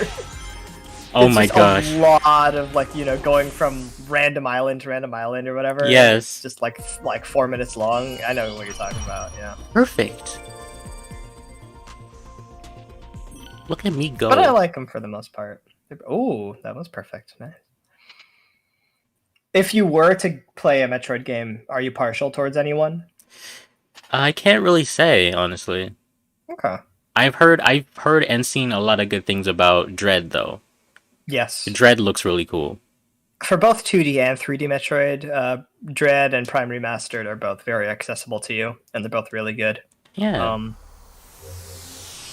Oh It's my just gosh. a lot of like going from random island to random island or whatever. and Yes. it's just like 4 minutes long. I know what you're talking about. Yeah, Perfect. Look at me go. but I like them for the most part. Oh, that was perfect. Nice. If you were to play a Metroid game, are you partial towards anyone? I can't really say, honestly. Okay. I've heard and seen a lot of good things about Dread though. Yes. Dread looks really cool. For both 2D and 3D Metroid, Dread and Prime Remastered are both very accessible to you, and they're both really good. Yeah.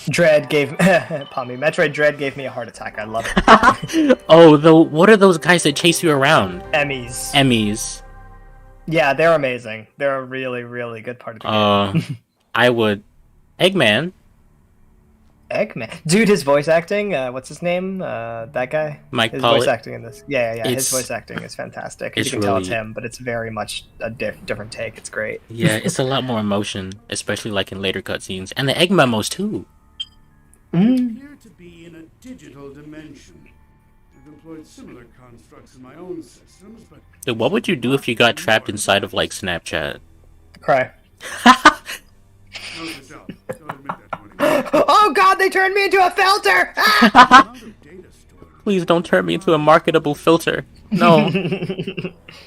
Dread gave Metroid Dread gave me a heart attack. I love it. Oh, what are those guys that chase you around? Emmys. Emmys. Yeah, they're amazing. They're a really, really good part of the game. I would. Eggman. Eggman. Dude, his voice acting, what's his name? That guy? Mike His Pollitt. voice acting in this. Yeah. His It's- voice acting is fantastic. You it's can tell it's really- him, but it's very much a different take. It's great. Yeah, it's a lot more emotion, especially like in later cutscenes, and the egg memos too. Appear to be in a digital dimension. I've employed similar constructs in my own systems, but Dude, what would you do if you got trapped inside of like Snapchat? Cry. note to self, don't admit that to anyone. Oh god, they turned me into a filter! Ah! The amount of data stored Please don't turn me into a marketable filter. No.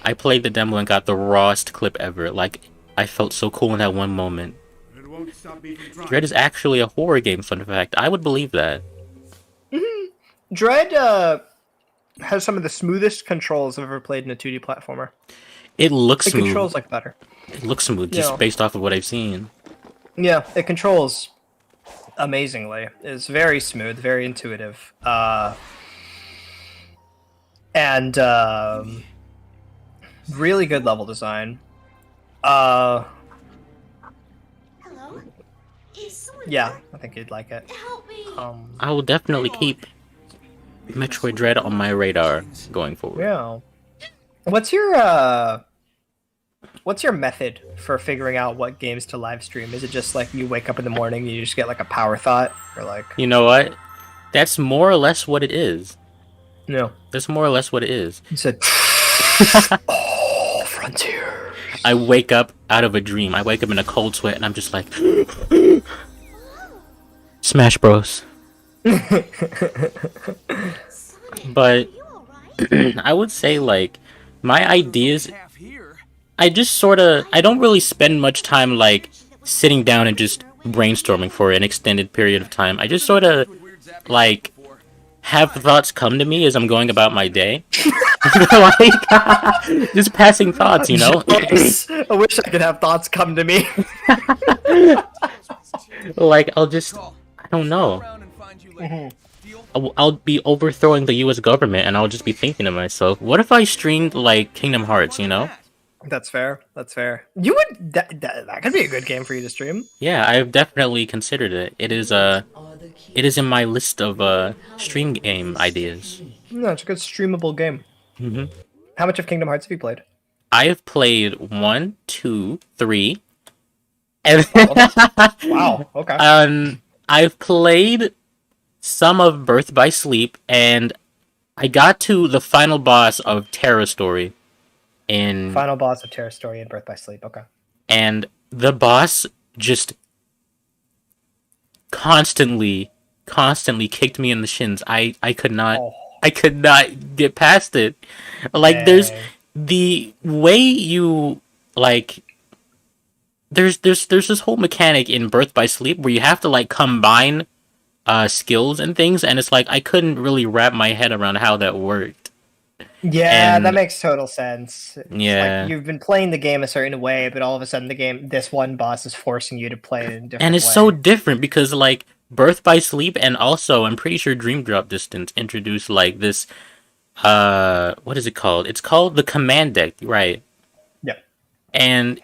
I played the demo and got the rawest clip ever. Like, I felt so cool in that one moment. it won't stop me from trying. Dread is actually a horror game, fun fact. I would believe that. Dread has some of the smoothest controls I've ever played in a 2D platformer. It looks It smooth. controls like butter. It looks smooth just Yeah. based off of what I've seen. Yeah, it controls amazingly. It's very smooth, very intuitive. And really good level design. Hello? Is someone Yeah, there? I think you'd like it. Help me! I will definitely keep Metroid Dread on my radar going forward. Yeah. What's your method for figuring out what games to live stream? Is it just like you wake up in the morning and you just get like a power thought, or like You know what? That's more or less what it is. no? That's more or less what it is. You said, "Oh, frontier." I wake up out of a dream. I wake up in a cold sweat and I'm just like Smash Bros. But You alright? I would say like my ideas Half here. I don't really spend much time like sitting down and just brainstorming for an extended period of time. I just sort of like have thoughts come to me as I'm going about my day. Like just passing thoughts, you know? I wish I could have thoughts come to me. Like I don't know. Around and find you later. Deal? I'll be overthrowing the US government and I'll just be thinking to myself, what if I streamed like Kingdom Hearts, you know? That's fair. That's fair. You would that could be a good game for you to stream. Yeah, I've definitely considered it. It is in my list of stream game ideas. No, it's a good streamable game. hmm How much of Kingdom Hearts have you played? I have played 1, 2, 3, and Wow. Okay. I've played some of Birth by Sleep, and I got to the final boss of Terra Story. Final boss of Terra Story and Birth by Sleep. Okay. And the boss just constantly kicked me in the shins. I could not Oh. I could not get past it. Like there's Dang. the way you like there's this whole mechanic in Birth by Sleep where you have to like combine skills and things, and it's like I couldn't really wrap my head around how that worked. Yeah, And- that makes total sense. It's Yeah. like you've been playing the game a certain way, but all of a sudden this one boss is forcing you to play it in a different And it's way. so different because like Birth by Sleep and also I'm pretty sure Dream Drop Distance introduced like this what is it called? It's called the command deck, right? Yeah. And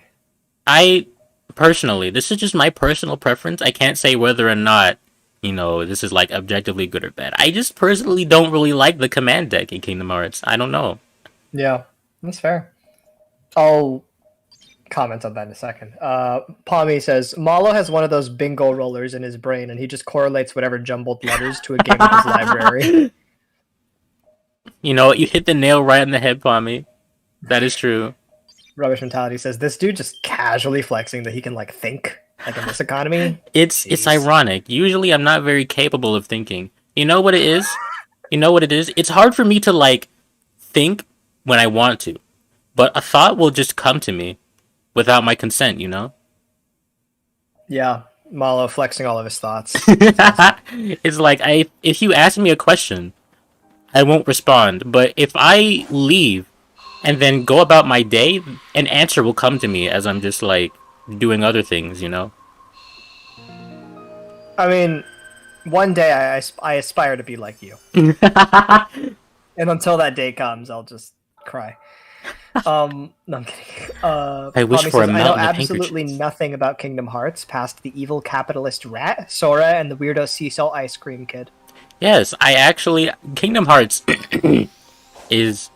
I personally, this is just my personal preference. I can't say whether or not, you know, this is like objectively good or bad. I just personally don't really like the command deck in Kingdom Hearts. I don't know. Yeah, that's fair. I'll comment on that in a second. Pommy says Malo has one of those bingo rollers in his brain, and he just correlates whatever jumbled letters to a game in his library. You know what? You hit the nail right on the head, Pommy. That is true. Rubbish Mentality says this dude just casually flexing that he can like think like in this economy. It's Jeez. ironic. Usually, I'm not very capable of thinking. You know what it is? You know what it is? It's hard for me to like think when I want to, but a thought will just come to me without my consent. You know? Yeah, Malo flexing all of his thoughts. It's like if you ask me a question, I won't respond. But if I leave and then go about my day, an answer will come to me as I'm just like doing other things, you know? I mean, one day I aspire to be like you, and until that day comes, I'll just cry. No, I'm kidding. I wish Tommy for a says, I know mountain of absolutely handkerchiefs. nothing about Kingdom Hearts past the evil capitalist rat, Sora, and the weirdo sea salt ice cream kid. Yes, I actually Kingdom Hearts is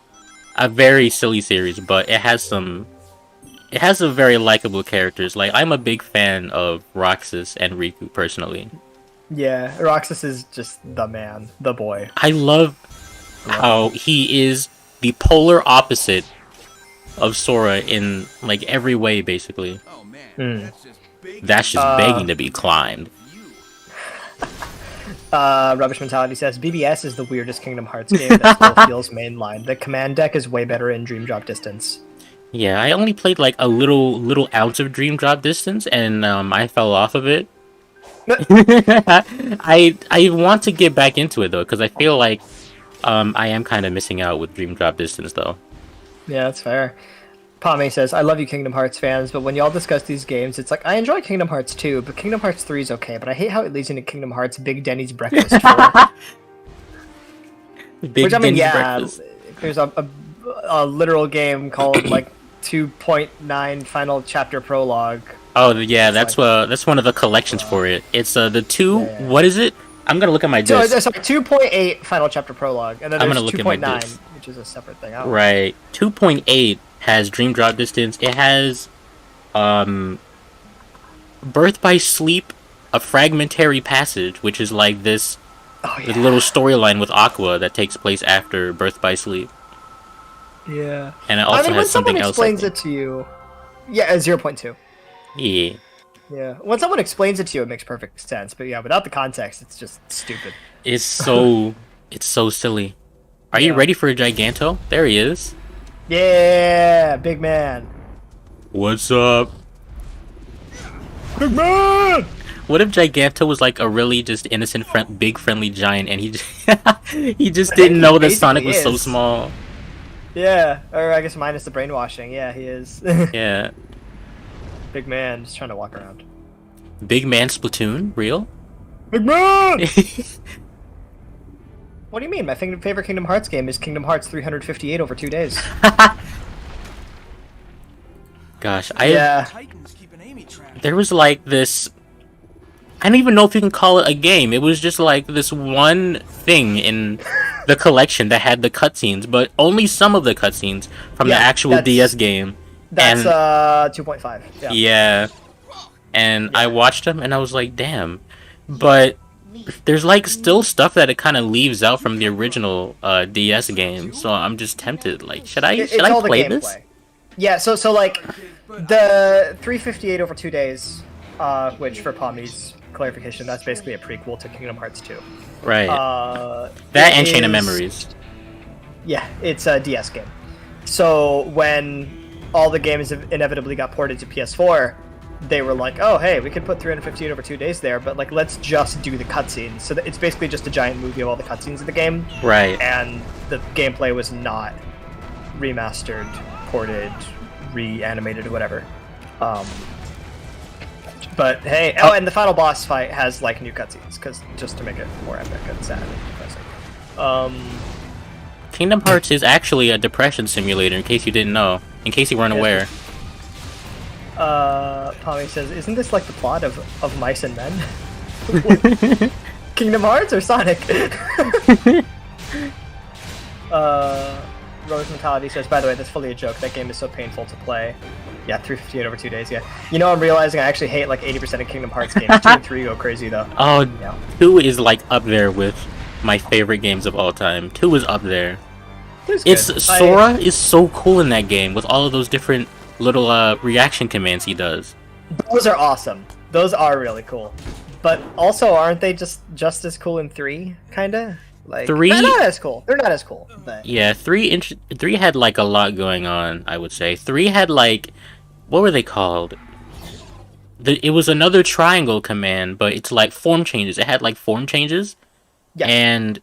a very silly series, but it has some very likable characters. Like I'm a big fan of Roxas and Riku personally. Yeah, Roxas is just the man, the boy. I love how he is the polar opposite of Sora in like every way basically. Oh man, Hmm. That's just begging to be climbed. Rubbish Mentality says BBS is the weirdest Kingdom Hearts game that still feels mainline. The command deck is way better in Dream Drop Distance. Yeah, I only played like a little ounce of Dream Drop Distance, and I fell off of it. I want to get back into it though, because I feel like I am kind of missing out with Dream Drop Distance though. Yeah, that's fair. Pommy says, I love you Kingdom Hearts fans, but when y'all discuss these games, it's like, I enjoy Kingdom Hearts 2, but Kingdom Hearts 3 is okay, but I hate how it leads into Kingdom Hearts Big Denny's Breakfast 4. Big Which, I mean, Denny's yeah, Breakfast. there's a literal game called, like, 2.9 Final Chapter Prologue. Oh yeah, It's that's one of the collections for it. It's the two. Yeah. What is it? I'm gonna look at my So, disc. sorry, 2.8 Final Chapter Prologue, and then I'm there's gonna look at my 2.9, disc. which is a separate thing. I don't know. Right, 2.8 has Dream Drop Distance. It has Birth by Sleep, a fragmentary passage, which is like this Oh, the yeah. little storyline with Aqua that takes place after Birth by Sleep, Yeah. and it also I mean, when has something someone else. I explains think. it to you... Yeah, 0.2. Yeah. Yeah. When someone explains it to you, it makes perfect sense. But yeah, without the context, it's just stupid. It's so silly. Are you Yeah. ready for a Giganto? There he is. Yeah, big man. What's up? Big man! What if Giganto was like a really just innocent, big friendly giant, and he just, he just I think didn't he know that Sonic was basically so is. small? Yeah, or I guess minus the brainwashing. Yeah, he is. Yeah. Big man, just trying to walk around. Big Man Splatoon? Real? Big man! What do you mean? My favorite Kingdom Hearts game is Kingdom Hearts 358 over 2 days. Gosh, Yeah. Titans keeping Amy trapped. there was like this. I don't even know if you can call it a game. It was just like this one thing in the collection that had the cutscenes, but only some of the cutscenes from the Yeah, actual that's- DS game. That's And- 2.5. Yeah. Yeah. And I watched them and I was like, damn. But there's like still stuff that it kind of leaves out from the original DS game. So I'm just tempted. Like, should I It's all the play gameplay. this? Yeah, so like the 358 over 2 days, which for Pommy's clarification, that's basically a prequel to Kingdom Hearts 2. Right. it That and Chain of is- Memories. Yeah, it's a DS game. So when all the games inevitably got ported to PS4, they were like, oh, hey, we could put 358 over 2 days there, but like, let's just do the cutscenes. So that it's basically just a giant movie of all the cutscenes of the game, Right. and the gameplay was not remastered, ported, reanimated, or whatever. But hey, oh, and the final boss fight has like new cutscenes, because just to make it more epic and sad and depressing. Kingdom Hearts is actually a depression simulator, in case you didn't know. In case you weren't aware. Pommy says, isn't this like the plot of Mice and Men? Kingdom Hearts or Sonic? Rose Mentality says, by the way, that's fully a joke. That game is so painful to play. Yeah, 358 over 2 days, yeah. You know, I'm realizing I actually hate like 80% of Kingdom Hearts games. 2 and 3 go crazy, though. Oh, Yeah. 2 is like up there with my favorite games of all time. 2 is up there. It's Sora is so cool in that game with all of those different little reaction commands he does. Those are awesome. Those are really cool. But also, aren't they just as cool in 3, kinda? Like 3? They're not as cool. They're not as cool. But Yeah, 3 had like a lot going on, I would say. 3 had like, what were they called? It was another triangle command, but it's like form changes. It had like form changes, yes. and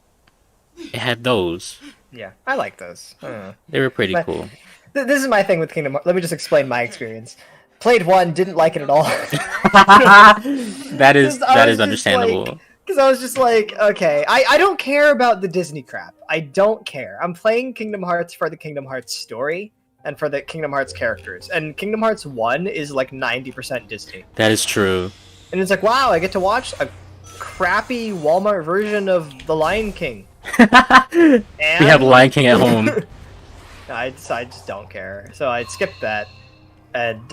it had those. Yeah, I like those. I don't know. They were pretty But- cool. This is my thing with Kingdom Hearts. Let me just explain my experience. Played 1, didn't like it at all. That is understandable. Because I was just like, okay, I don't care about the Disney crap. I don't care. I'm playing Kingdom Hearts for the Kingdom Hearts story and for the Kingdom Hearts characters. And Kingdom Hearts 1 is like 90% Disney. That is true. And it's like, wow, I get to watch a crappy Walmart version of The Lion King. We have Lion King at home. I just don't care. So I skipped that. And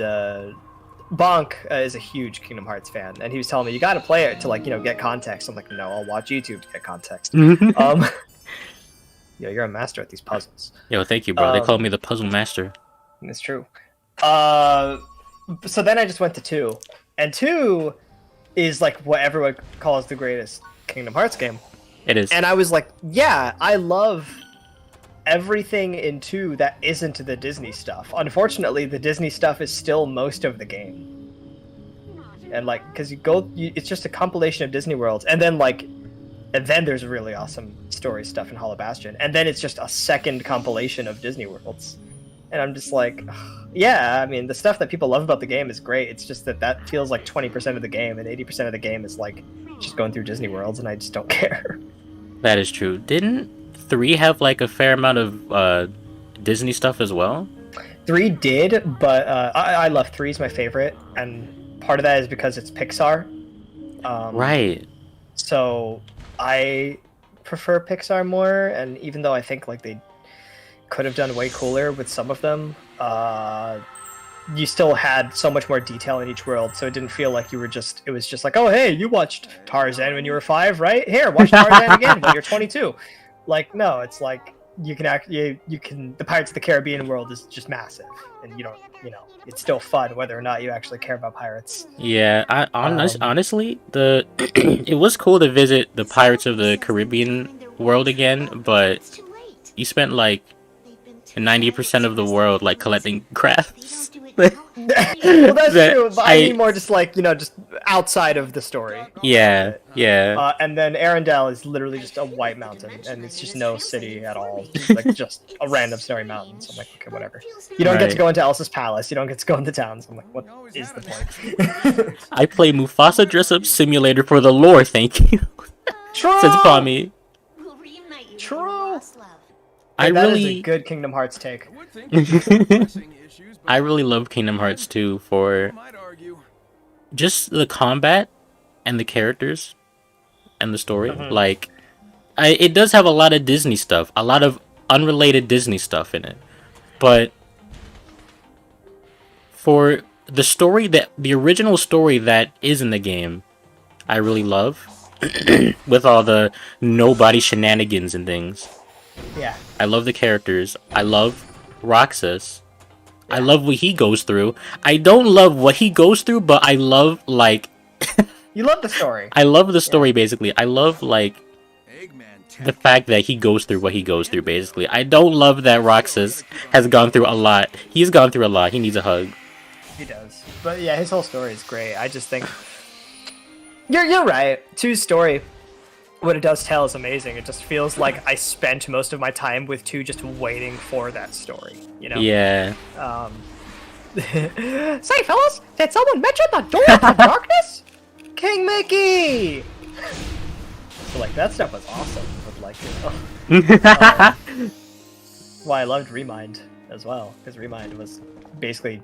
Bonk is a huge Kingdom Hearts fan, and he was telling me you got to play it to like get context. I'm like, no, I'll watch YouTube to get context. Yo, you're a master at these puzzles. Yo, thank you, bro. They call me the puzzle master. It's true. So then I just went to 2, and 2 is like what everyone calls the greatest Kingdom Hearts game. It is. And I was like, yeah, I love everything in 2 that isn't the Disney stuff. Unfortunately, the Disney stuff is still most of the game. And like, because it's just a compilation of Disney worlds, and then there's really awesome story stuff in Hollow Bastion, and then it's just a second compilation of Disney worlds. And I'm just like, yeah, I mean, the stuff that people love about the game is great. It's just that feels like 20% of the game, and 80% of the game is like just going through Disney worlds, and I just don't care. That is true. Didn't 3 have like a fair amount of Disney stuff as well? 3 did, but I love 3 is my favorite, and part of that is because it's Pixar. Right. So I prefer Pixar more, and even though I think like they could have done way cooler with some of them, you still had so much more detail in each world, so it didn't feel like it was just like, oh hey, you watched Tarzan when you were 5, right? Here, watch Tarzan again when you're 22. Like, no, it's like you can the Pirates of the Caribbean world is just massive, and it's still fun whether or not you actually care about pirates. Yeah, honestly, it was cool to visit the Pirates of the Caribbean world again, but you spent like 90% of the world like collecting crafts. Well, that's true, but I mean more just like, just outside of the story. Yeah, yeah. And then Arendelle is literally just a white mountain, and it's just no city at all. It's like just a random snowy mountain. So I'm like, okay, whatever. You don't get to go into Elsa's palace. You don't get to go into towns. I'm like, what is the point? I play Mufasa Dress-Up Simulator for the lore, thank you. True! Says Pommy. True! I That is really... a good Kingdom Hearts take. I really love Kingdom Hearts 2 for just the combat and the characters and the story. Like, it does have a lot of Disney stuff, a lot of unrelated Disney stuff in it. But for the original story that is in the game, I really love. With all the nobody shenanigans and things. Yeah. I love the characters. I love Roxas. I love what he goes through. I don't love what he goes through, but I love, like... You love the story. I love the story, basically. I love, like, the fact that he goes through what he goes through, basically. I don't love that Roxas has gone through a lot. He's gone through a lot. He needs a hug. He does. But yeah, his whole story is great. I just think... You're right. 2's story, what it does tell is amazing. It just feels like I spent most of my time with 2 just waiting for that story, Yeah. Say, fellas, did someone mention the door to darkness? King Mickey! So, like, that stuff was awesome. But, like, well, I loved Remind as well, because Remind was basically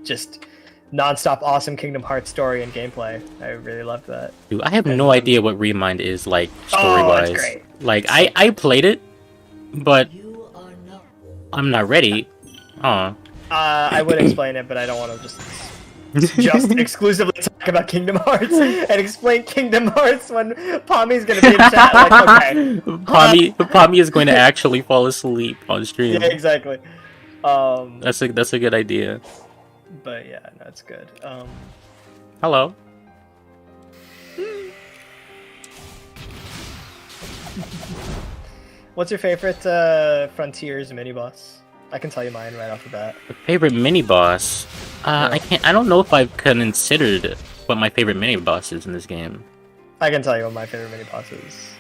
just non-stop awesome Kingdom Hearts story and gameplay. I really loved that. Dude, I have no idea what Remind is, like, story-wise. Oh, it's great. Like, I played it, but I'm not ready. Aw. I would explain it, but I don't want to just exclusively talk about Kingdom Hearts and explain Kingdom Hearts when Pommy's gonna be in chat. Like, okay, Pommy is going to actually fall asleep on stream. yeah, exactly. That's a good idea. But yeah, no, it's good. Hello. What's your favorite Frontiers mini boss? I can tell you mine right off the bat. Favorite mini boss? I don't know if I've considered what my favorite mini boss is in this game. I can tell you what my favorite mini boss is.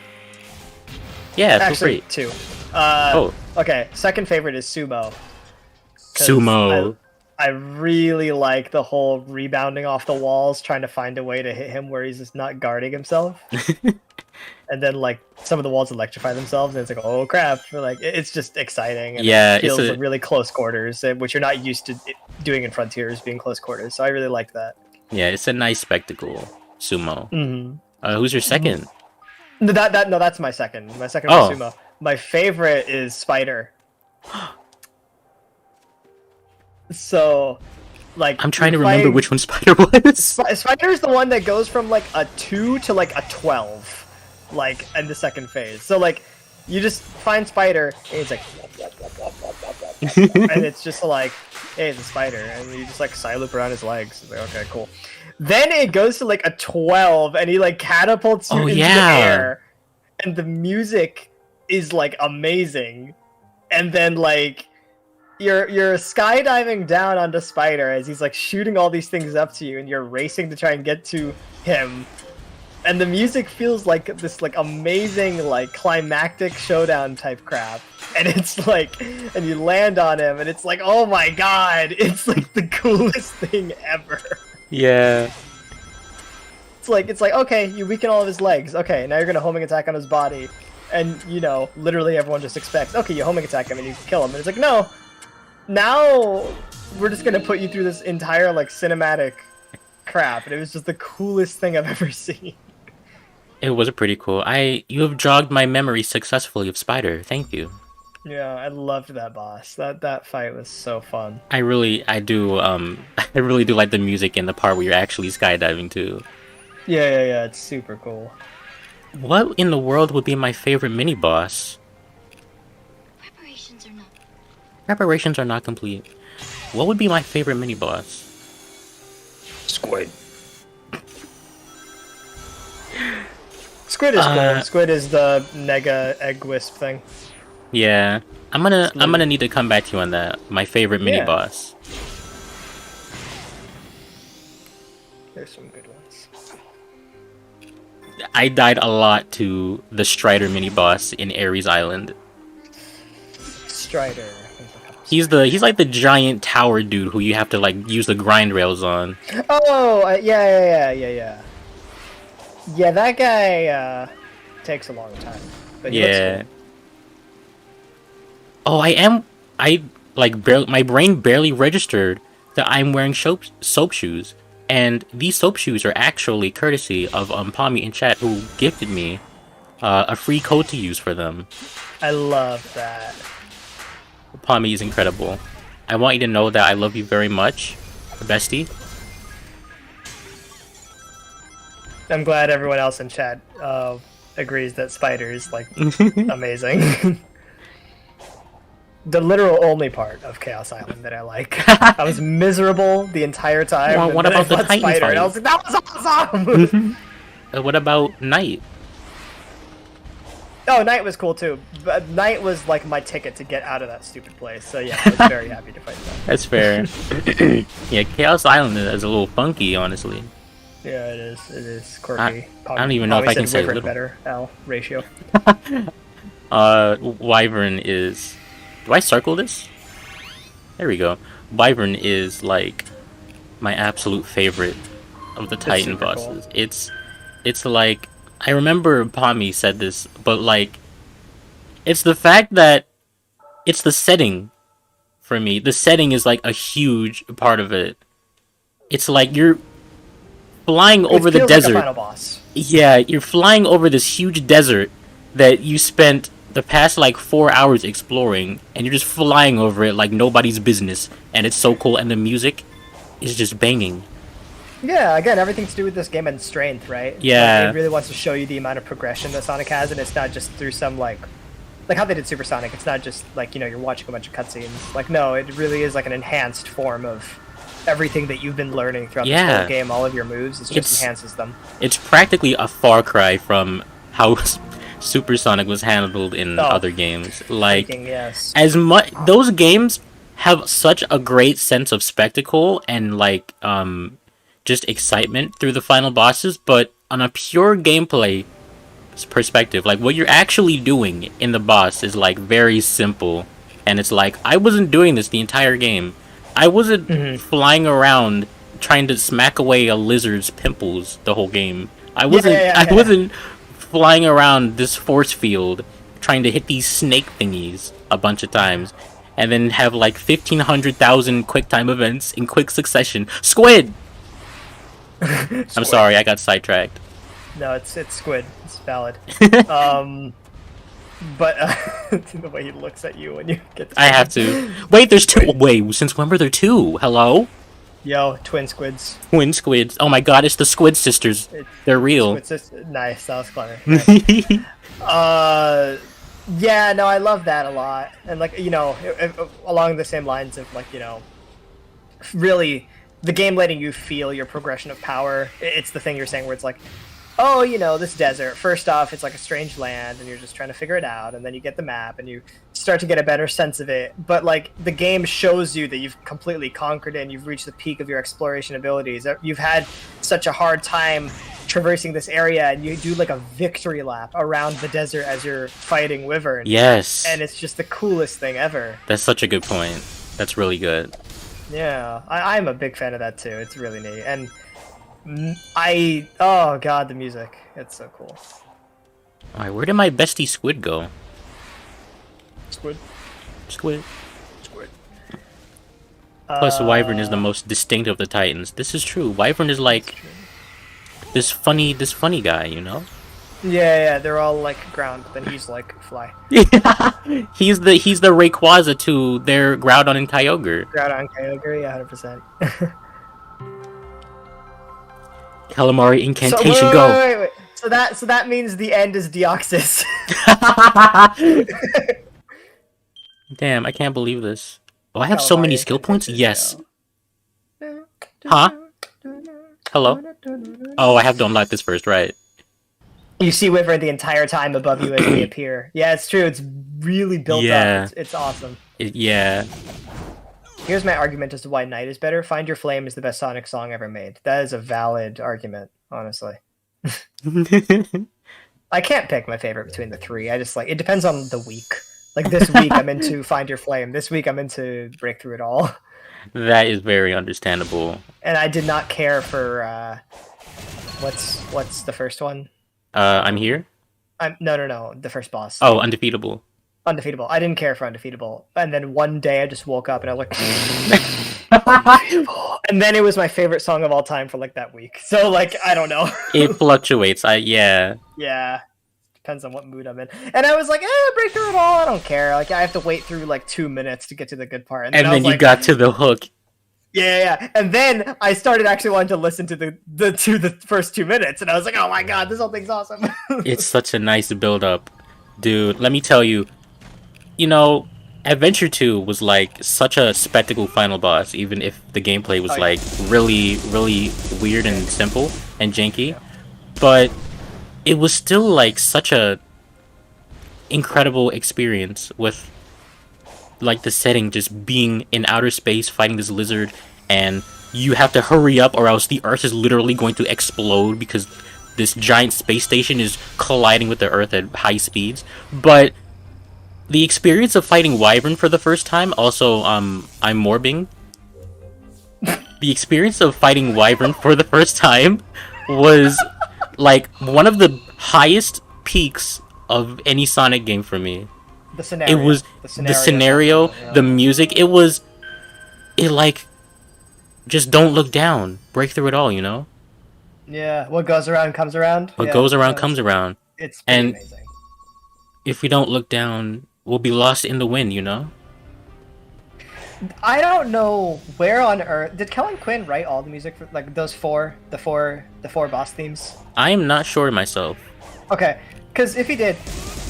Yeah, feel Actually, free. two. Oh. Okay, second favorite is Sumo. 'Cause Sumo. I really like the whole rebounding off the walls, trying to find a way to hit him where he's just not guarding himself. And then, like, some of the walls electrify themselves, and it's like, oh crap! Like, it's just exciting. And Yeah, it feels it's like really close quarters, which you're not used to doing in Frontiers, being close quarters. So I really like that. Yeah, it's a nice spectacle. Sumo. Mm-hmm. Who's your second? No, that's my second. My second Oh. was Sumo. My favorite is Spider. So, like, I'm trying to remember which one Spider was. Spider is the one that goes from like a 2 to like a 12, like in the second phase. So like, you just find Spider, and it's like, and it's just like, hey, it's a spider, and you just like side loop around his legs. It's like, okay, cool. Then it goes to like a 12, and he like catapults you into the air, and the music is like amazing. And then like, you're skydiving down onto Spider as he's like shooting all these things up to you, and you're racing to try and get to him. And the music feels like this like amazing like climactic showdown type crap. And it's like, and you land on him, and it's like, oh my god, it's like the coolest thing ever. Yeah. It's like okay, you weaken all of his legs. Okay, now you're gonna homing attack on his body, and you know, literally everyone just expects, okay, you homing attack him and you kill him, and it's like, no. Now we're just gonna put you through this entire like cinematic crap, and it was just the coolest thing I've ever seen. It was pretty cool. You have jogged my memory successfully of Spider. Thank you. Yeah, I loved that boss. That fight was so fun. I do. I really do like the music in the part where you're actually skydiving too. Yeah, it's super cool. What in the world would be my favorite mini boss? Preparations are not complete. What would be my favorite mini boss? Squid. Squid is cool. Squid is the Nega egg wisp thing. Yeah, I'm gonna need to come back to you on that. My favorite mini boss. There's some good ones. I died a lot to the Strider mini boss in Ares Island. Strider. He's like the giant tower dude who you have to like use the grind rails on. Oh, yeah. Yeah, that guy takes a long time. But he looks cool. Oh, my brain barely registered that I'm wearing soap shoes, and these soap shoes are actually courtesy of Pommy in chat, who gifted me a free code to use for them. I love that. Pommy is incredible. I want you to know that I love you very much, bestie. I'm glad everyone else in chat agrees that Spider is like amazing. The literal only part of Chaos Island that I like. I was miserable the entire time. Well, what about the Titan Spider, fight? and I was like, that was awesome! What about Night? Oh, Night was cool too. But Night was like my ticket to get out of that stupid place. So yeah, I was very happy to fight that. That's fair. Yeah, Chaos Island is a little funky, honestly. Yeah, it is. It is quirky. I don't even know if I can say Wyvern little. better. L ratio. Wyvern is... Do I circle this? There we go. Wyvern is like my absolute favorite of the Titan super bosses. cool. It's like, I remember Pommy said this, but like, it's the fact that it's the setting for me. The setting is like a huge part of it. It's like you're flying over the feels desert. like a final boss. Yeah, you're flying over this huge desert that you spent the past like 4 hours exploring, and you're just flying over it like nobody's business, and it's so cool, and the music is just banging. Yeah, again, everything to do with this game and strength, right? Yeah. Like, it really wants to show you the amount of progression that Sonic has, and it's not just through some like how they did Super Sonic. It's not just like, you know, you're watching a bunch of cutscenes. Like, no, it really is like an enhanced form of everything that you've been learning throughout this whole game. All of your moves, it just enhances them. It's practically a far cry from how Super Sonic was handled in other games. Like, yes. as much those games have such a great sense of spectacle and like just excitement through the final bosses, but on a pure gameplay perspective, like what you're actually doing in the boss is like very simple, and it's like I wasn't doing this the entire game. I wasn't flying around trying to smack away a lizard's pimples the whole game. I wasn't flying around this force field trying to hit these snake thingies a bunch of times and then have like 1,500,000 quick time events in quick succession. Squid! I'm sorry, I got sidetracked. No, it's Squid. It's valid. But the way he looks at you when you get to I have to. Wait, there's two. Wait, since when were there two? Hello? Yo, twin squids. Twin squids. Oh my god, it's the Squid Sisters. They're real. Nice, that was clever. Nice. Yeah, no, I love that a lot. And like, you know, along the same lines of like, you know, really the game letting you feel your progression of power. It's the thing you're saying where it's like, oh, you know, this desert, first off, it's like a strange land, and you're just trying to figure it out, and then you get the map, and you start to get a better sense of it. But, like, the game shows you that you've completely conquered it, and you've reached the peak of your exploration abilities. You've had such a hard time traversing this area, and you do, like, a victory lap around the desert as you're fighting Wyvern. Yes. And it's just the coolest thing ever. That's such a good point. That's really good. Yeah, I'm a big fan of that, too. It's really neat. And oh god, the music. It's so cool. Alright, where did my bestie Squid go? Squid. Plus, Wyvern is the most distinct of the Titans. This is true. Wyvern is like this funny guy, you know? Yeah, they're all like ground, but then he's like fly. Yeah, he's the Rayquaza to their Groudon and Kyogre. Groudon, Kyogre, yeah, 100%. Calamari incantation, wait. So that means the end is Deoxys. Damn, I can't believe this. Oh, I have so many skill points? Yes. Huh? Hello? Oh, I have to unlock this first, right? You see Wyvern the entire time above you as they appear. Yeah, it's true. It's really built up. It's awesome. Yeah. Here's my argument as to why Night is better. Find Your Flame is the best Sonic song ever made. That is a valid argument, honestly. I can't pick my favorite between the three. I just like, it depends on the week. Like this week I'm into Find Your Flame. This week I'm into Break Through It All. That is very understandable. And I did not care for what's the first one? I'm here? No, the first boss. Oh, Undefeatable. Undefeatable. I didn't care for Undefeatable. And then one day I just woke up and I was like, and then it was my favorite song of all time for like that week. So like, I don't know. It fluctuates. Yeah. Yeah. Depends on what mood I'm in. And I was like, Break Through It All. I don't care. Like I have to wait through like 2 minutes to get to the good part. And then you got to the hook. Yeah. And then I started actually wanting to listen to the first 2 minutes, and I was like, oh my god, this whole thing's awesome. It's such a nice build up. Dude, let me tell you, you know, Adventure 2 was like such a spectacle final boss, even if the gameplay was like really, really weird and simple and janky. But it was still like such a incredible experience with like the setting just being in outer space fighting this lizard, and you have to hurry up or else the Earth is literally going to explode because this giant space station is colliding with the Earth at high speeds. But the experience of fighting Wyvern for the first time, also, I'm morbing. The experience of fighting Wyvern for the first time was like one of the highest peaks of any Sonic game for me. The scenario. It was the scenario, the music. It like, just don't look down. Break through it all, you know? Yeah, what goes around comes around. What goes around comes around. It's pretty amazing. if we don't look down, we'll be lost in the wind, you know? I don't know where on earth did Kellen Quinn write all the music for like those the four boss themes. I am not sure myself. Okay, because if he did,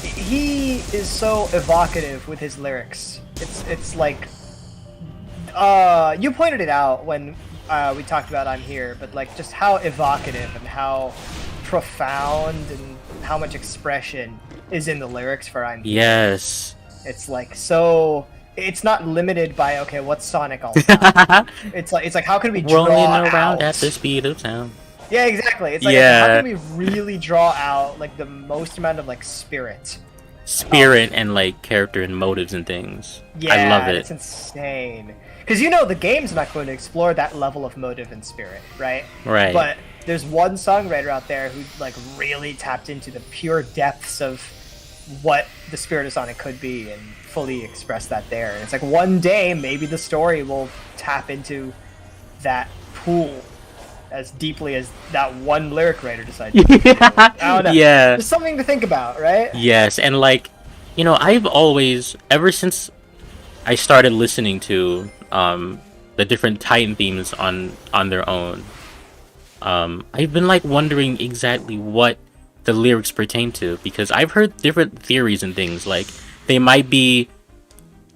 he is so evocative with his lyrics. It's like, you pointed it out when we talked about I'm Here, but like just how evocative and how profound and how much expression is in the lyrics for I'm Here. Yes. It's like so. It's not limited by okay, what's Sonic all about? it's like how can we draw Rolling out? around at the speed of sound. Yeah, exactly. It's like Yeah. how can we really draw out like the most amount of like spirit And like character and motives and things. Yeah, I love it. It's insane. Because you know the game's not going to explore that level of motive and spirit, right? Right. But there's one songwriter out there who like really tapped into the pure depths of what the spirit of Sonic could be and fully express that there. And it's like one day maybe the story will tap into that pool as deeply as that one lyric writer decided to do. I don't know. Yeah. Just something to think about, right? Yes, and like, you know, I've always, ever since I started listening to the different Titan themes on their own, I've been like wondering exactly what the lyrics pertain to, because I've heard different theories and things, like they might be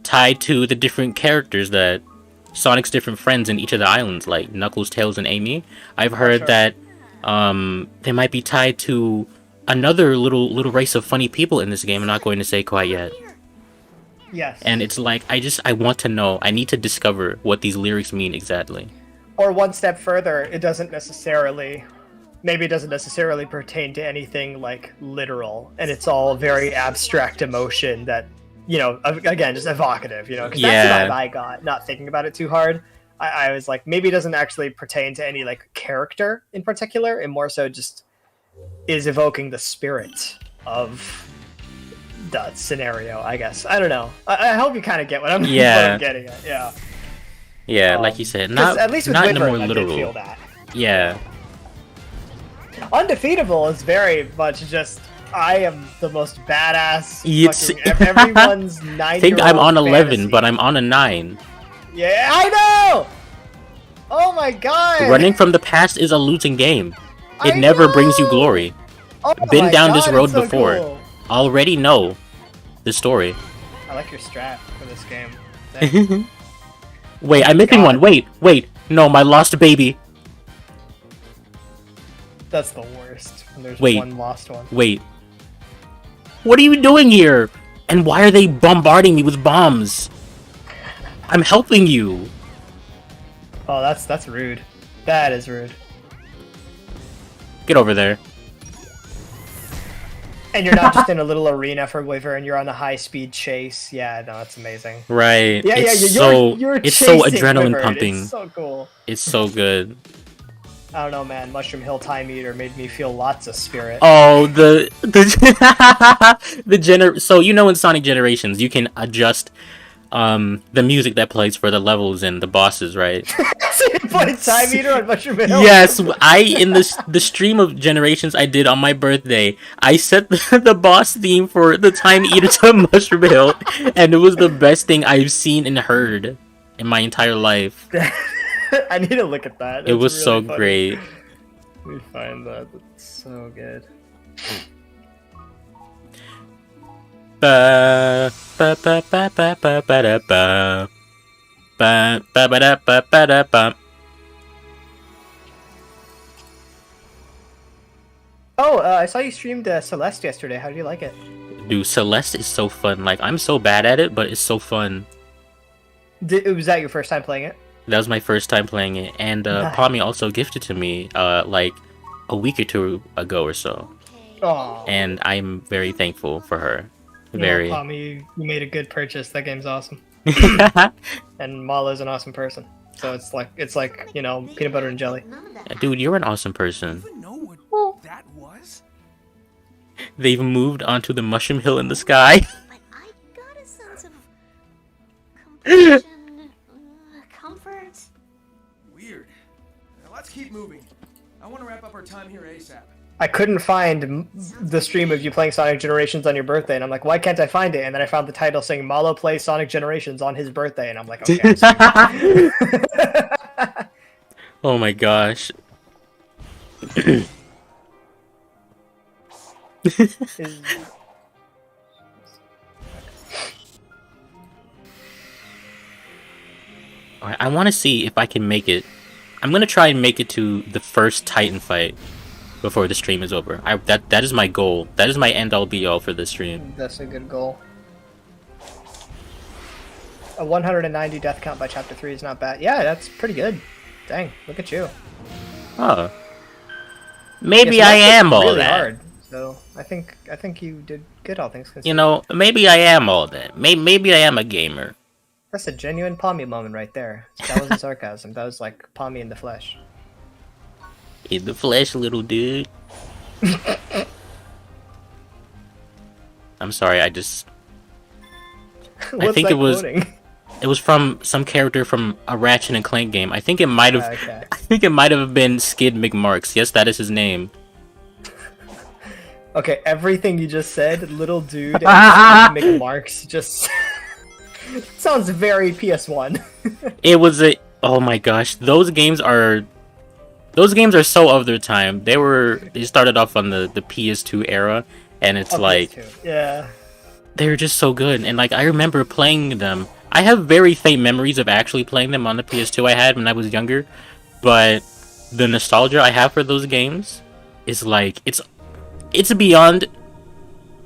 tied to the different characters that Sonic's different friends in each of the islands, like Knuckles, Tails, and Amy. I've heard that they might be tied to another little race of funny people in this game. I'm not going to say quite yet. Yes. And it's like I want to know. I need to discover what these lyrics mean exactly. Or one step further, it doesn't necessarily pertain to anything like literal, and it's all very abstract emotion that, you know, again, just evocative, you know, because that's the vibe I got, not thinking about it too hard. I was like, maybe it doesn't actually pertain to any like character in particular, and more so just is evoking the spirit of that scenario, I guess. I don't know. I hope you kind of get what I'm, what I'm getting at. Yeah. Yeah, like you said, not at least with not in a Wyvern, more I did literal. feel that. Yeah. Undefeatable is very much just I am the most badass. It's- Everyone's 9-year-old I think I'm on 11, fantasy. but I'm on a 9. Yeah, I know. Oh my god! Running from the past is a losing game. It I never brings you know! glory. Oh Been my down this God, road it's so before. cool. Already know the story. I like your strat for this game. Wait, I'm missing God. one. Wait. No, my lost baby. That's the worst. When there's Wait. one lost one. Wait. What are you doing here? And why are they bombarding me with bombs? I'm helping you. Oh, that's rude. That is rude. Get over there. And you're not just in a little arena for Wyvern, you're on a high-speed chase. Yeah, no, that's amazing. Right. Yeah, it's you're it's so chasing adrenaline Wyvern. pumping. It's so cool. It's so good. I don't know, man. Mushroom Hill Time Eater made me feel lots of spirit. Oh, so you know in Sonic Generations you can adjust the music that plays for the levels and the bosses, right? So you play Time Eater on Mushroom Hill? Yes, in the stream of Generations I did on my birthday, I set the boss theme for the Time Eater to Mushroom Hill, and it was the best thing I've seen and heard in my entire life. I need to look at that. It was That's so really funny. great. Let me find that. That's so good. Ba ba ba ba ba ba ba da ba ba ba ba da ba ba da ba. Oh, I saw you streamed Celeste yesterday. How do you like it? Dude, Celeste is so fun. Like, I'm so bad at it, but it's so fun. Was that your first time playing it? That was my first time playing it, and Nice. Pami also gifted to me like a week or two ago or so, Oh, and I'm very thankful for her. you know, Very. Tommy, you made a good purchase. That game's awesome. And Malo's an awesome person. So it's like you know, peanut butter and jelly. None of that Dude, you're an awesome person. even know what that was? They've moved onto the Mushroom Hill in the sky. but I got a sense of compassion, comfort. Weird. Now let's keep moving. I want to wrap up our time here ASAP. I couldn't find the stream of you playing Sonic Generations on your birthday, and I'm like, why can't I find it? And then I found the title saying Malo plays Sonic Generations on his birthday, and I'm like, okay, I'm streaming. Oh my gosh. Is- Alright, I want to see if I can make it. I'm gonna try and make it to the first Titan fight before the stream is over. That is my goal. That is my end all be all for this stream. That's a good goal. A 190 death count by chapter 3 is not bad. Yeah, that's pretty good. Dang, look at you. Oh. Maybe Yeah, so I that's am all really that. hard. So I think you did good, all things considered. You know, maybe I am all that. Maybe I am a gamer. That's a genuine Pommy moment right there. That wasn't sarcasm. That was like Pommy in the flesh. In the flesh, little dude. I'm sorry, I What's think that it was- quoting? It was from some character from a Ratchet and Clank game. I think it might have. Okay. I think it might have been Skid McMarks. Yes, that is his name. Okay, everything you just said, little dude and McMarks, just sounds very PS1. It was a. Oh my gosh, those games are so of their time. They started off on the PS2 era, and it's like PS2. Yeah. they were just so good. And like I remember playing them. I have very faint memories of actually playing them on the PS2 I had when I was younger, but the nostalgia I have for those games is like it's beyond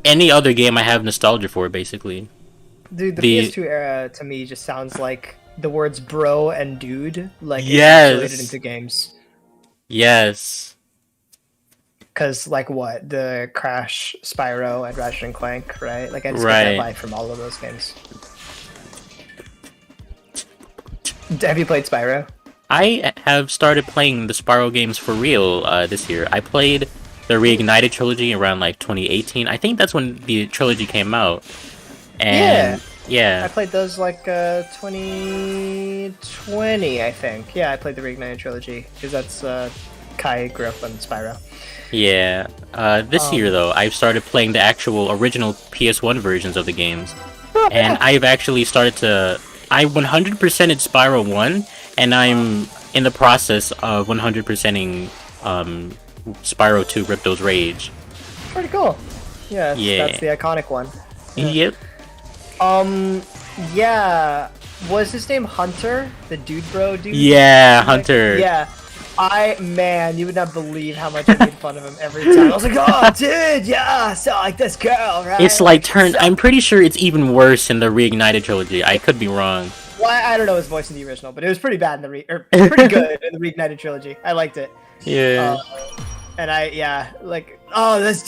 any other game I have nostalgia for, basically. Dude, the PS2 era to me just sounds like the words bro and dude like Yes. encapsulated into games. Yes. Cause like what? The Crash, Spyro, and Ratchet and Clank, right? Like I just get Right. that vibe from all of those games. Have you played Spyro? I have started playing the Spyro games for real this year. I played the Reignited trilogy around like 2018. I think that's when the trilogy came out. And I yeah. played those like 2020, I think. Yeah, I played the Reignited trilogy because that's Kai grew up on Spyro. Yeah. This year though, I've started playing the actual original PS1 versions of the games. And I've actually started to I 100%ed Spyro 1 and I'm in the process of 100%ing Spyro 2 Ripto's Rage. Pretty cool. Yeah, Yeah. that's the iconic one. Yep. Yeah. Was his name Hunter? The dude bro dude? Yeah, Like, Hunter. yeah. Man, you would not believe how much I made fun of him every time. I was like, oh, dude, yeah, so like this girl, right? It's like I'm pretty sure it's even worse in the Reignited trilogy. I could be wrong. Well, I don't know his voice in the original, but it was pretty bad in the pretty good in the Reignited trilogy. I liked it. Yeah. And like, oh, this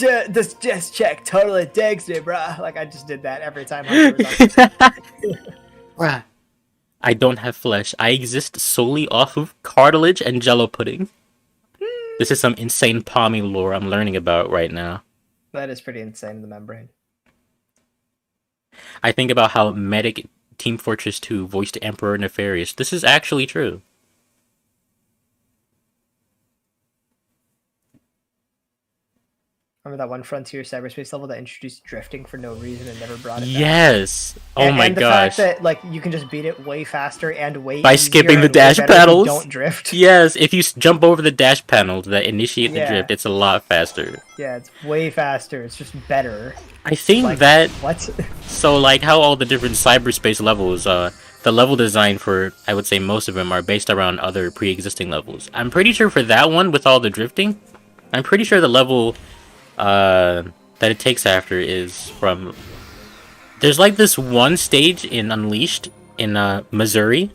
just check totally digs me, bruh. Like, I just did that every time Hunter was on. Bruh. I don't have flesh. I exist solely off of cartilage and jello pudding. This is some insane Pommy lore I'm learning about right now. That is pretty insane, the membrane. I think about how Medic Team Fortress 2 voiced Emperor Nefarious. This is actually true. Remember that one Frontier cyberspace level that introduced drifting for no reason and never brought it back? Yes. Oh my and the gosh. fact that like you can just beat it way faster and way By easier skipping the and way dash better if you panels? don't drift. Yes, if you jump over the dash panels that initiate the Yeah. drift, it's a lot faster. Yeah, it's way faster. It's just better. I think Like, that what? so like how all the different cyberspace levels, the level design for I would say most of them are based around other pre-existing levels. I'm pretty sure for that one with all the drifting, I'm pretty sure the level that it takes after is from. There's like this one stage in Unleashed in Missouri,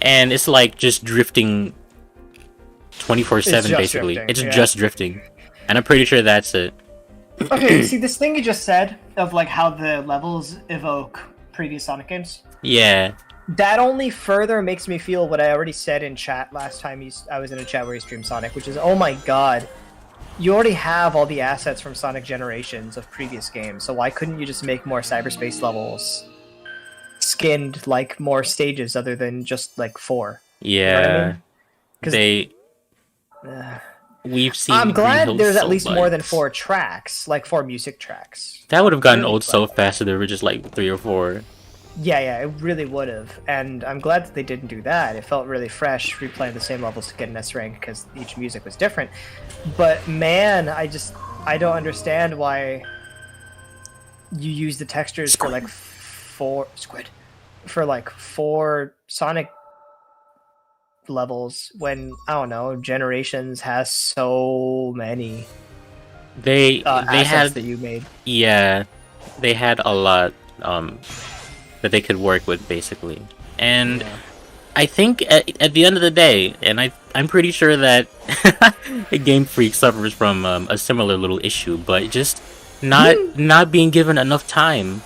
and it's like just drifting 24/7 just basically. drifting, It's yeah. just drifting, and I'm pretty sure that's it. Okay, see this thing you just said of like how the levels evoke previous Sonic games. Yeah. That only further makes me feel what I already said in chat last time I was in a chat where you streamed Sonic, which is, oh my god, you already have all the assets from Sonic Generations of previous games, so why couldn't you just make more cyberspace levels skinned like more stages other than just like 4? Yeah. I mean? 'Cause- They. we've seen I'm Green glad Hill there's at so least more than much. 4 tracks, like 4 music tracks. That would have gotten Really old so fast if there were just like 3 or 4. Yeah, it really would have, and I'm glad that they didn't do that. It felt really fresh replaying the same levels to get an S rank because each music was different. But man, I don't understand why you use the textures for like 4 Sonic levels when I don't know Generations has so many They assets had that you made. yeah, they had a lot that they could work with basically. And Yeah. I think at the end of the day, and I'm pretty sure that Game Freak suffers from a similar little issue, but just not being given enough time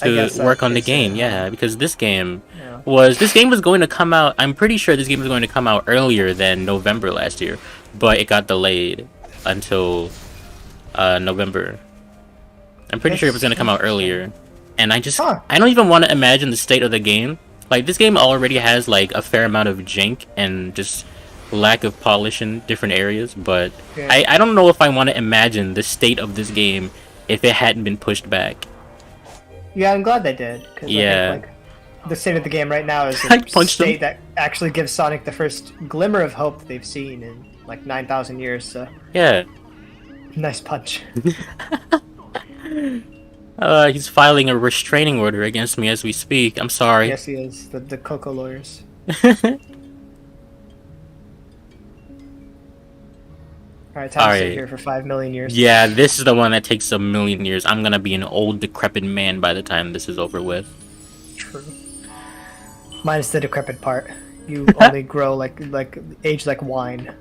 I to guess that work on the is it, game. huh? Yeah, because this game Yeah. was going to come out. I'm pretty sure this game was going to come out earlier than November last year, but it got delayed until November. I'm pretty sure it was going to come out earlier, and I Huh. don't even want to imagine the state of the game. Like, this game already has like a fair amount of jank and just lack of polish in different areas, but Yeah. I don't know if I want to imagine the state of this game if it hadn't been pushed back. Yeah, I'm glad they did. Cause Yeah. I think, like, the state of the game right now is I a punched him. state that actually gives Sonic the first glimmer of hope that they've seen in like 9,000 years. So Yeah. nice punch. He's filing a restraining order against me as we speak. I'm sorry. Yes, he is. The Coco lawyers. All right, time to sit Alright. here for 5 million years. Yeah, this is the one that takes a million years. I'm gonna be an old, decrepit man by the time this is over with. True. Minus the decrepit part. You only grow like age like wine.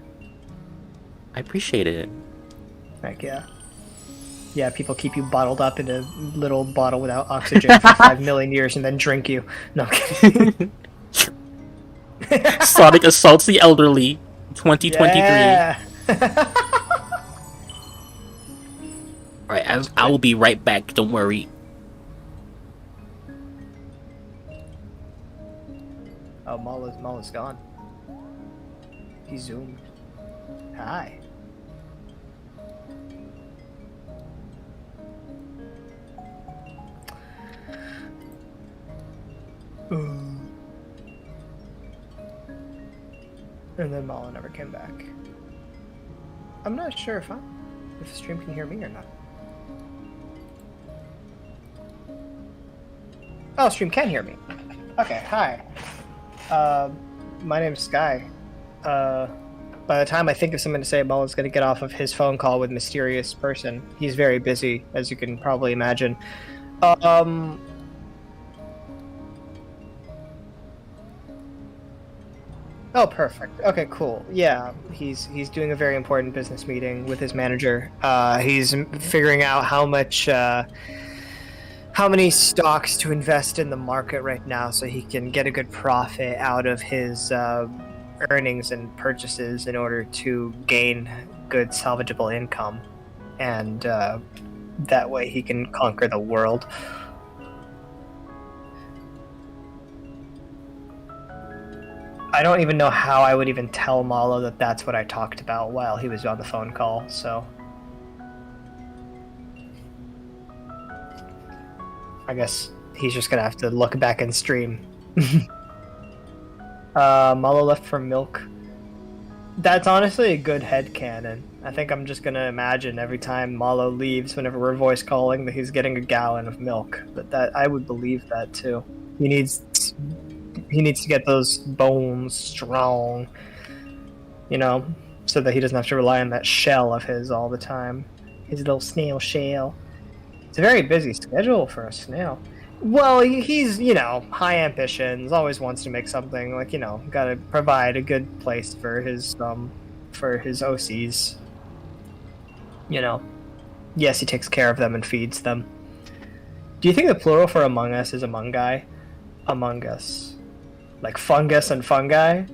I appreciate it. Like yeah. Yeah, people keep you bottled up in a little bottle without oxygen for 5 million years and then drink you. No, I'm kidding. Sonic assaults the elderly. 2023. Yeah. Alright, I will be right back. Don't worry. Oh, Malo's gone. He zoomed. Hi. And then Malo never came back. I'm not sure if the stream can hear me or not. Oh, stream can hear me. Okay, hi. My name's Sky. By the time I think of something to say, Malo's gonna get off of his phone call with mysterious person. He's very busy, as you can probably imagine. Oh, perfect. Okay, cool. Yeah, he's doing a very important business meeting with his manager. He's figuring out how many stocks to invest in the market right now, so he can get a good profit out of his earnings and purchases in order to gain good salvageable income, and that way he can conquer the world. I don't even know how I would even tell Malo that that's what I talked about while he was on the phone call, so... I guess he's just gonna have to look back and stream. Malo left for milk. That's honestly a good headcanon. I think I'm just gonna imagine every time Malo leaves, whenever we're voice calling, that he's getting a gallon of milk. But that I would believe that too. He needs to get those bones strong, you know, so that he doesn't have to rely on that shell of his all the time. His little snail shell. It's a very busy schedule for a snail. Well, he's, you know, high ambitions, always wants to make something, like, you know, gotta provide a good place for his OCs. You know. Yes, he takes care of them and feeds them. Do you think the plural for Among Us is Amongi? Among Us. Like fungus and fungi?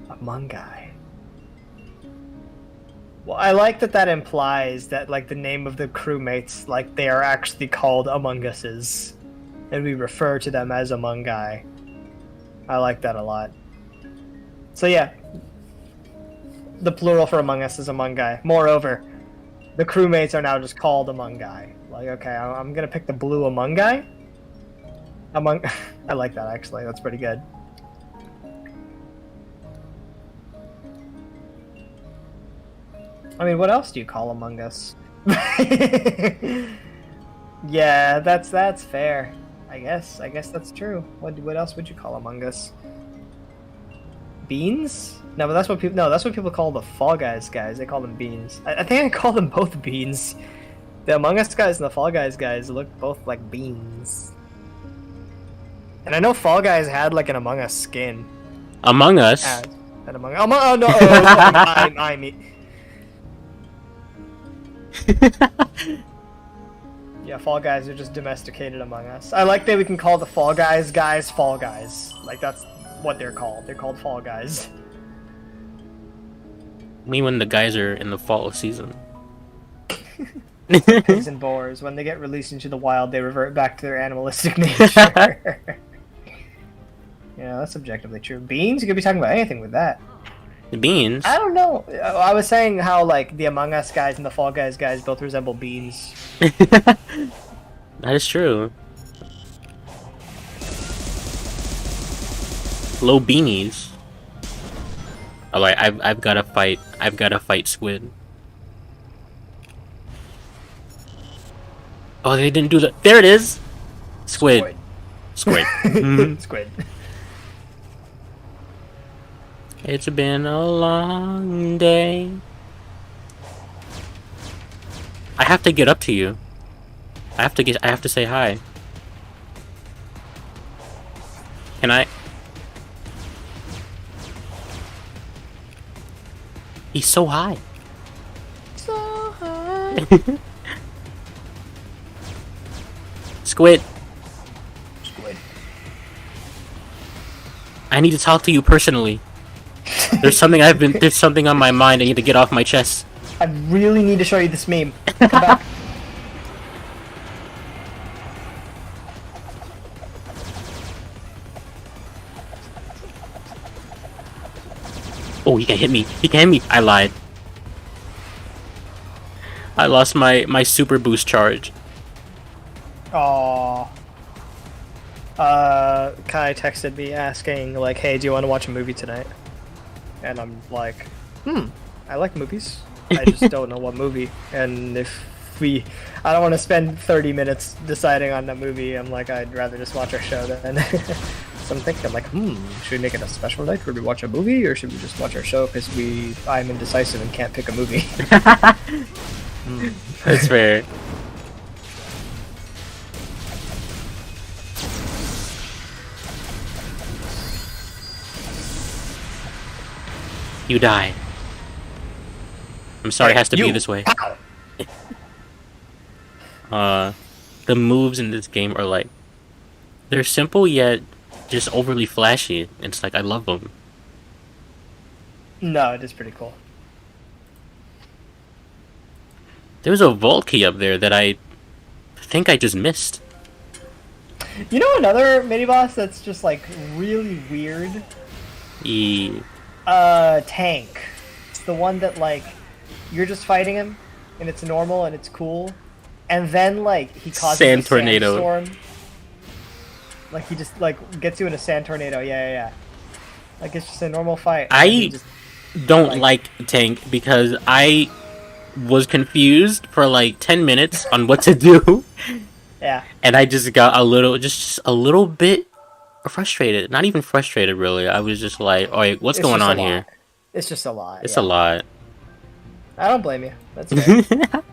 Amongi. Well, I like that implies that, like, the name of the crewmates, like, they are actually called Among Us's. And we refer to them as Amongi. I like that a lot. So yeah. the plural for Among Us is Among Guy. Moreover, the crewmates are now just called Among Guy. Like, okay, I'm gonna pick the blue Among Guy. Among, I like that actually. That's pretty good. I mean, what else do you call Among Us? Yeah, that's fair. I guess that's true. What else would you call Among Us? Beans? No, but that's what people call the Fall Guys guys. They call them beans. I think I call them both beans. The Among Us guys and the Fall Guys guys look both like beans. And I know Fall Guys had like an Among Us skin. Among Us. An Among oh no, I mean. Yeah, Fall Guys are just domesticated Among Us. I like that we can call the Fall Guys Fall Guys. Like, that's what they're called. They're called Fall Guys. I mean, when the guys are in the fall season. Pigs and boars, when they get released into the wild, they revert back to their animalistic nature. Yeah, that's objectively true. Beans? You could be talking about anything with that. The beans? I don't know. I was saying how, like, the Among Us guys and the Fall Guys guys both resemble beans. That is true. Low beanies. Alright, I've gotta fight Squid. Oh, they didn't do that. There it is! Squid. Squid. Squid. It's been a long day. I have to get up to you. I have to say hi. Can I? He's so high. So high. Squid. Squid. I need to talk to you personally. There's something on my mind I need to get off my chest. I really need to show you this meme. Come back. Oh, he can hit me. He can hit me. I lied. I lost my super boost charge. Aww. Kai texted me asking, like, hey, do you want to watch a movie tonight? And I'm like, I like movies. I just don't know what movie. And I don't want to spend 30 minutes deciding on that movie. I'm like, I'd rather just watch our show then. So I'm thinking, like, should we make it a special night where we watch a movie, or should we just watch our show because I'm indecisive and can't pick a movie? That's fair. You die. I'm sorry it has to be this way. The moves in this game are like, they're simple yet just overly flashy. It's like, I love them. No, it is pretty cool. There's a vault key up there that I think I just missed. You know another mini boss that's just like really weird? Tank. It's the one that like you're just fighting him and it's normal and it's cool. And then like he causes Sand a tornado. sandstorm. Like he just like gets you in a sand tornado. Yeah. Like it's just a normal fight. I don't like Tank because I was confused for like 10 minutes on what to do. Yeah. And I just got a little bit frustrated. Not even frustrated, really. I was just like, "Oh, wait, what's going on here?" It's just a lot. It's a lot. I don't blame you. That's fair. I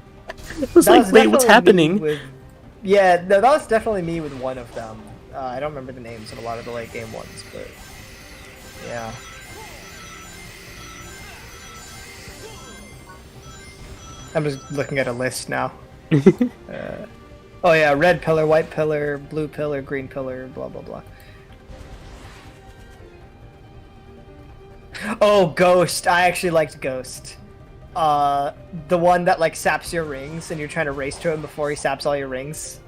was like, wait, what's happening? Yeah, no, that was definitely me with one of them. I don't remember the names of a lot of the late game ones, but yeah. I'm just looking at a list now. Oh yeah, red pillar, white pillar, blue pillar, green pillar, blah blah blah. Oh, Ghost. I actually liked Ghost. The one that like saps your rings and you're trying to race to him before he saps all your rings.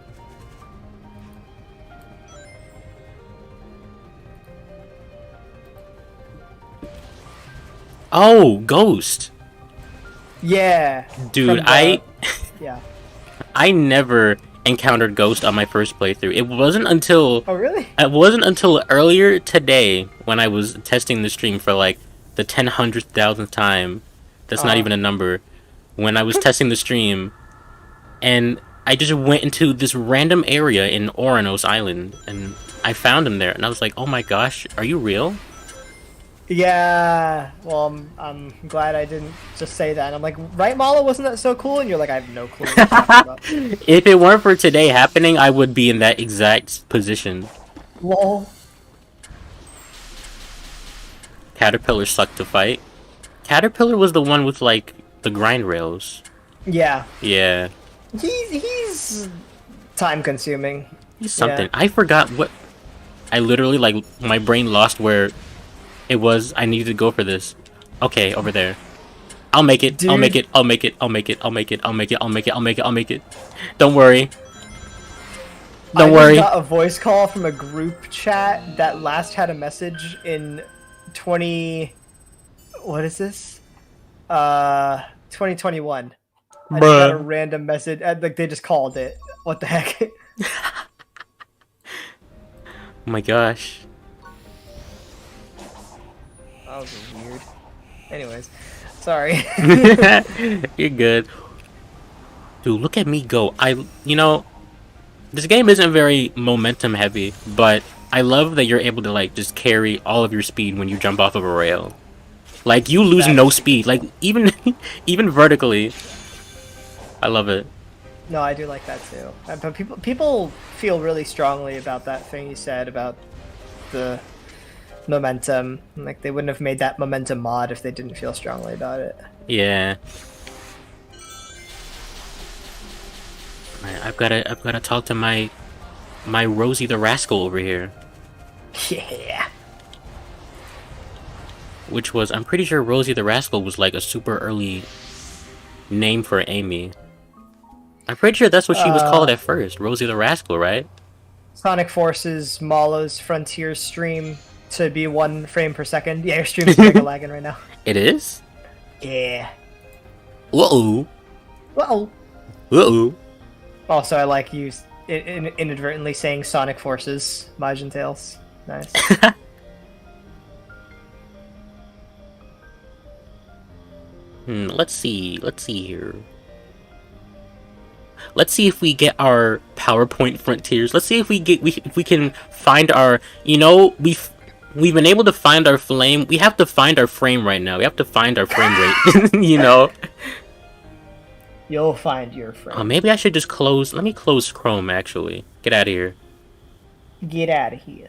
Oh, Ghost. Yeah. Dude, from the- Yeah. I never encountered Ghost on my first playthrough. It wasn't until Oh, really? earlier today when I was testing the stream for like the 100,000th time. That's not even a number. When I was testing the stream, and I just went into this random area in Oranos Island, and I found him there, and I was like, "Oh my gosh, are you real?" Yeah. Well, I'm glad I didn't just say that. I'm like, right, Malo? Wasn't that so cool? And you're like, I have no clue what you're talking about. If it weren't for today happening, I would be in that exact position. Lol. Caterpillar sucked to fight. Caterpillar was the one with like the grind rails. Yeah. Yeah, He's time consuming. he's something. Yeah. I forgot what. I literally like my brain lost where it was. I needed to go for this. Okay, over there. I'll make it. I'll make Dude. it. I'll make it. I'll make it. I'll make it. I'll make it. I'll make it. I'll make it. I'll make it. Don't worry. Don't I worry. just got a voice call from a group chat that last had a message in 20. What is this? 2021. I just got a Bruh. random message. Like they just called it. What the heck? Oh my gosh. That was weird. Anyways, sorry. You're good. Dude, look at me go. You know, this game isn't very momentum heavy, but I love that you're able to like just carry all of your speed when you jump off of a rail. Like you lose no speed, like even even vertically. I love it. No, I do like that too. But people feel really strongly about that thing you said about the momentum. Like they wouldn't have made that momentum mod if they didn't feel strongly about it. Yeah. I've gotta talk to my Rosie the Rascal over here. Yeah. Which was, I'm pretty sure Rosie the Rascal was like a super early name for Amy. I'm pretty sure that's what she was called at first, Rosie the Rascal, right? Sonic Forces Malo's Frontiers stream to be 1 frame per second. Yeah, your stream's mega lagging right now. It is? Yeah. Whoa. Well. Whoa. Also, I like you inadvertently saying Sonic Forces Majin Tales. Nice. Let's see here. Let's see if we get our PowerPoint frontiers. Let's see if we can find our, you know, we've been able to find our flame. We have to find our frame right now. We have to find our frame rate, you know. You'll find your frame. Oh, maybe I should just close. Let me close Chrome actually. Get out of here. Get out of here.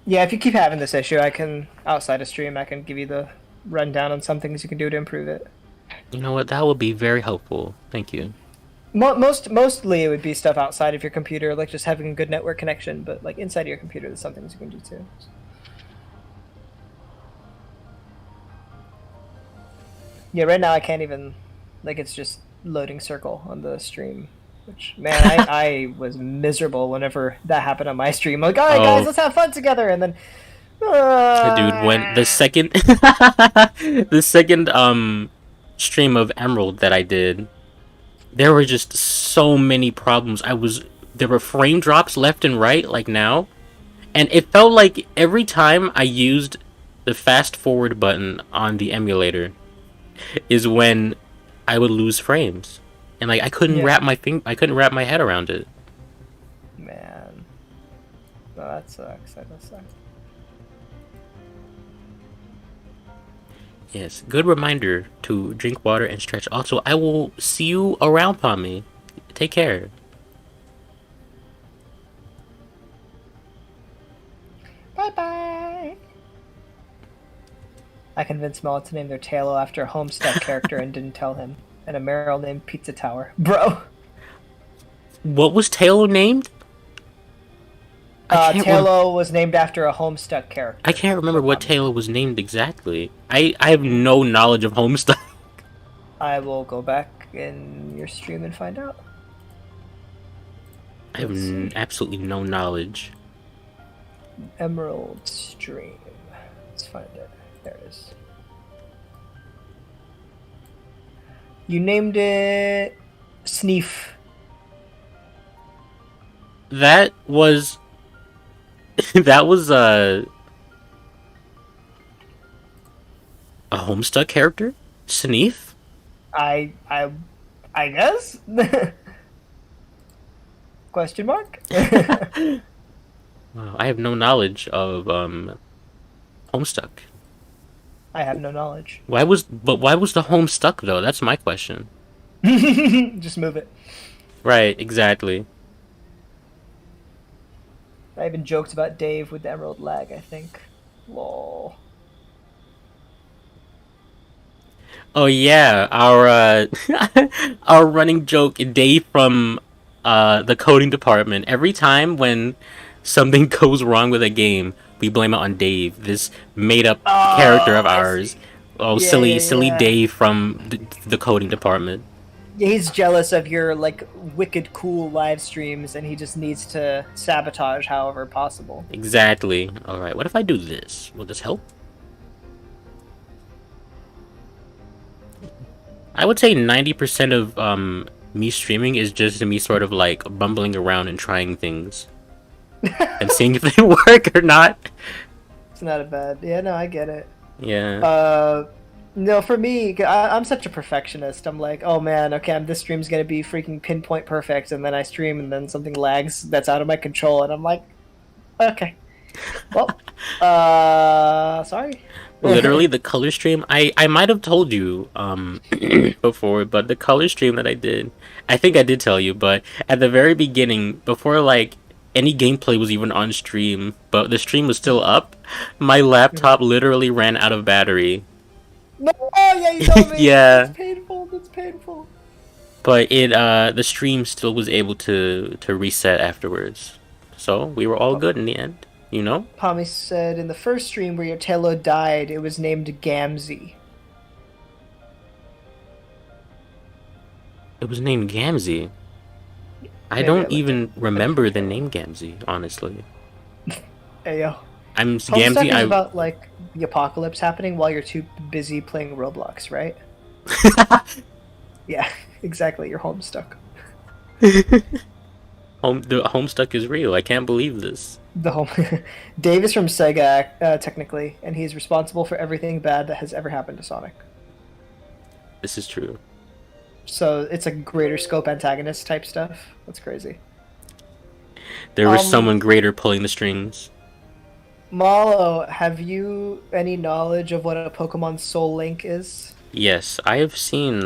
Yeah, if you keep having this issue, I can, outside of stream, I can give you the rundown on some things you can do to improve it. You know what? That would be very helpful. Thank you. Mostly it would be stuff outside of your computer, like just having a good network connection, but like inside of your computer, there's some things you can do too. Yeah, right now I can't even, like it's just loading circle on the stream. Which, man, I was miserable whenever that happened on my stream. Like, alright guys, let's have fun together, and then... Dude, when the second... the second, stream of Emerald that I did, there were just so many problems. There were frame drops left and right, like now. And it felt like every time I used the fast forward button on the emulator is when I would lose frames. And like I couldn't wrap my head around it. Man. No, that sucks. That does suck. Yes, good reminder to drink water and stretch. Also, I will see you around, Pommy. Take care. Bye-bye. I convinced Mel to name their Talo after a Homestuck character and didn't tell him. And a Meryl named Pizza Tower. Bro! What was Taylor named? Talo was named after a Homestuck character. I can't remember what Taylor was named exactly. I have no knowledge of Homestuck. I will go back in your stream and find out. I have absolutely no knowledge. Emerald stream. find it. There it is. You named it Sneef. That was that was a Homestuck character? Sneef? I guess? Question mark? Wow, I have no knowledge of Homestuck. I have no knowledge. Why was the home stuck though? That's my question. Just move it. Right, exactly. I even joked about Dave with the emerald lag, I think. Lol. Oh yeah, our our running joke, Dave from the coding department. Every time when something goes wrong with a game, we blame it on Dave, this made up character of I ours. see. Oh, Yeah, silly, yeah, silly yeah. Dave from the coding department. Yeah, he's jealous of your like wicked cool live streams, and he just needs to sabotage however possible. Exactly. All right. What if I do this? Will this help? I would say 90% of me streaming is just me sort of like bumbling around and trying things and seeing if they work or not. It's not a bad. Yeah, no, I get it. Yeah. No, for me, I'm such a perfectionist. I'm like, oh man, okay, this stream's gonna be freaking pinpoint perfect, and then I stream, and then something lags that's out of my control, and I'm like, okay, well, sorry. Literally the color stream, I might have told you before, but the color stream that I did, I think I did tell you, but at the very beginning, before like any gameplay was even on stream, but the stream was still up, my laptop literally ran out of battery. No, oh yeah, you told me. Yeah. It's painful. It's painful. But it the stream still was able to reset afterwards. So we were all good in the end, you know? Pommy said in the first stream where your Telo died, it was named Gamzee. It was named Gamzee. I Maybe I don't looked even at- remember the name Gamzee, honestly. Hey yo. Gamzee. Homestuck is I about like the apocalypse happening while you're too busy playing Roblox, right? Yeah, exactly. You're Homestuck. the Homestuck is real. I can't believe this. The home. Dave is from Sega, technically, and he's responsible for everything bad that has ever happened to Sonic. This is true. So it's a greater scope antagonist type stuff. That's crazy. There was someone greater pulling the strings. Malo, have you any knowledge of what a Pokemon Soul Link is? Yes, I have seen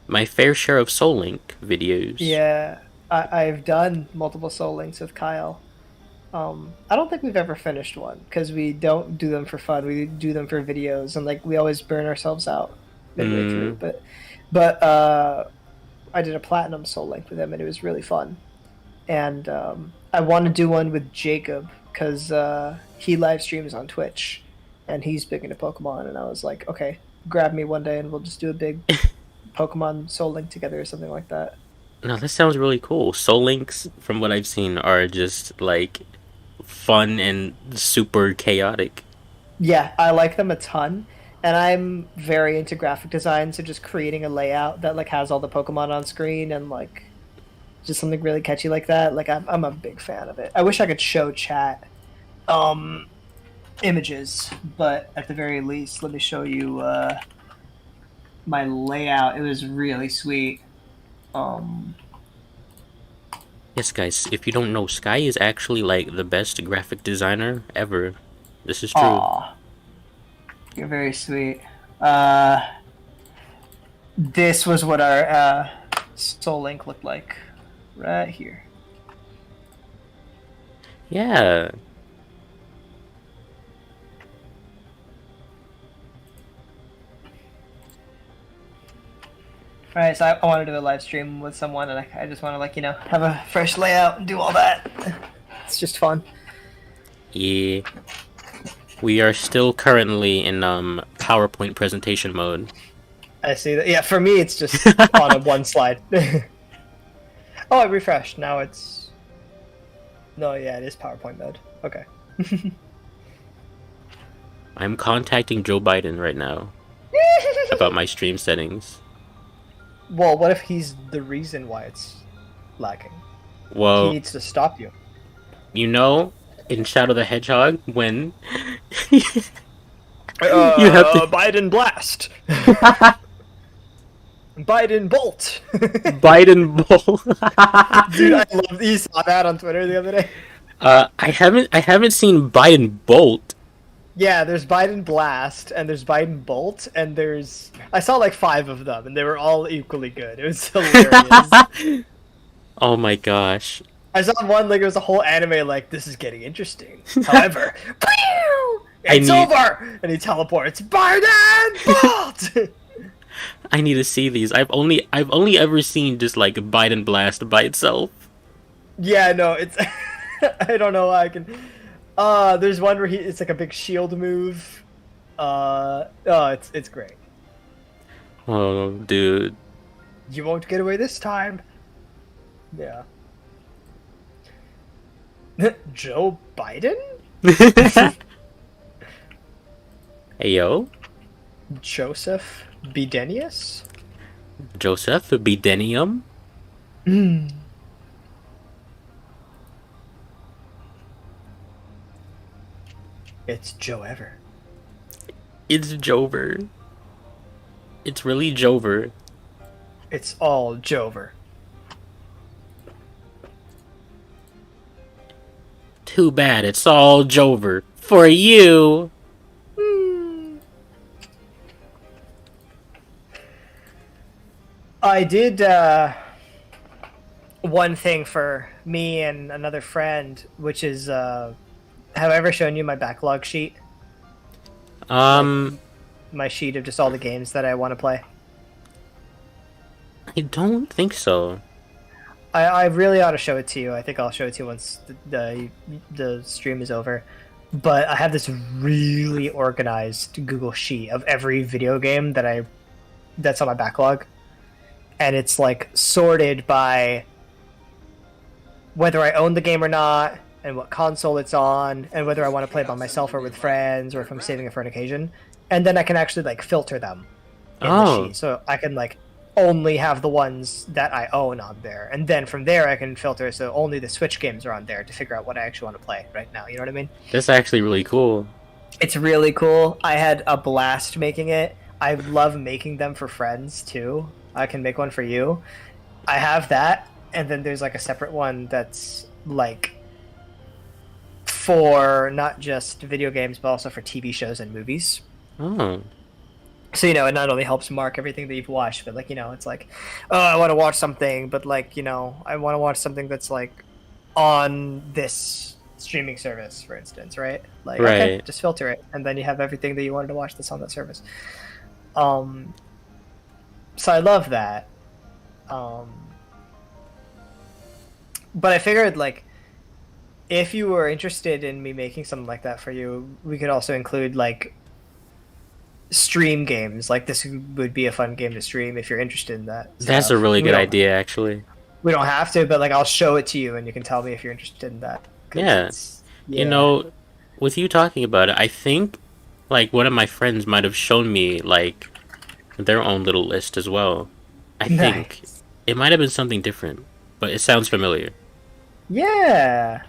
my fair share of Soul Link videos. Yeah, I've done multiple Soul Links with Kyle. I don't think we've ever finished one because we don't do them for fun. We do them for videos, and like we always burn ourselves out midway through. But I did a platinum Soul Link with him, and it was really fun. And I want to do one with Jacob because he live streams on Twitch, and he's big into Pokemon. And I was like, okay, grab me one day, and we'll just do a big Pokemon Soul Link together or something like that. No, that sounds really cool. Soul Links, from what I've seen, are just like fun and super chaotic. Yeah, I like them a ton, and I'm very into graphic design, so just creating a layout that like has all the Pokemon on screen and like just something really catchy like that. Like I'm a big fan of it. I wish I could show chat images, but at the very least, let me show you my layout. It was really sweet. Yes, guys, if you don't know, Sky is actually like the best graphic designer ever. This is true. Aw, you're very sweet. This was what our Soul Link looked like, right here. Yeah. Alright, so I want to do a live stream with someone, and I just want to, like, you know, have a fresh layout and do all that. It's just fun. Yeah. We are still currently in PowerPoint presentation mode. I see that. Yeah, for me, it's just on a one slide. Oh, I refreshed. Now it's... No, yeah, it is PowerPoint mode. Okay. I'm contacting Joe Biden right now about my stream settings. Well, what if he's the reason why it's lagging? He Well, needs to stop you. you know, in Shadow the Hedgehog, when you have to Biden blast. Biden bolt. Biden Bull. Dude, I love. You saw that on Twitter the other day. I haven't seen Biden Bolt. Yeah, there's Biden blast and there's Biden bolt and there's I saw like 5 of them and they were all equally good. It was hilarious. Oh my gosh. I saw one like it was a whole anime like this is getting interesting. However, it's over and he teleports. Biden bolt. I need to see these. I've only ever seen just like Biden Blast by itself. Yeah, no, it's I don't know how I can. There's one where it's like a big shield move. It's great. Oh, dude. You won't get away this time. Yeah. Joe Biden? Hey yo, Joseph Bidenius? Joseph Bidenium. It's Joe Ever. It's Jover. It's really Jover. It's all Jover. Too bad it's all Jover for you. I did one thing for me and another friend, which is have I ever shown you my backlog sheet? My sheet of just all the games that I want to play. I don't think so. I really ought to show it to you. I think I'll show it to you once the stream is over. But I have this really organized Google sheet of every video game that's on my backlog. And it's like sorted by whether I own the game or not, and what console it's on, and whether I want to play it by myself or with friends, or if I'm saving it for an occasion. And then I can actually like filter them in the sheet. So I can like only have the ones that I own on there. And then from there I can filter so only the Switch games are on there to figure out what I actually want to play right now. You know what I mean? That's actually really cool. It's really cool. I had a blast making it. I love making them for friends too. I can make one for you. I have that, and then there's like a separate one that's like for not just video games but also for TV shows and movies. Oh. So, you know, it not only helps mark everything that you've watched, but like, you know, it's like, oh, I want to watch something, but like, you know, I want to watch something that's like on this streaming service, for instance, right? Like, right. Okay, just filter it, and then you have everything that you wanted to watch that's on that service. So I love that. But I figured, like, if you were interested in me making something like that for you, we could also include, like, stream games. Like, this would be a fun game to stream if you're interested in that. That's a really good idea, actually. We don't have to, but, like, I'll show it to you, and you can tell me if you're interested in that. Yeah. You know, with you talking about it, I think, like, one of my friends might have shown me, like, their own little list as well. I think it might have been something different, but it sounds familiar. Yeah.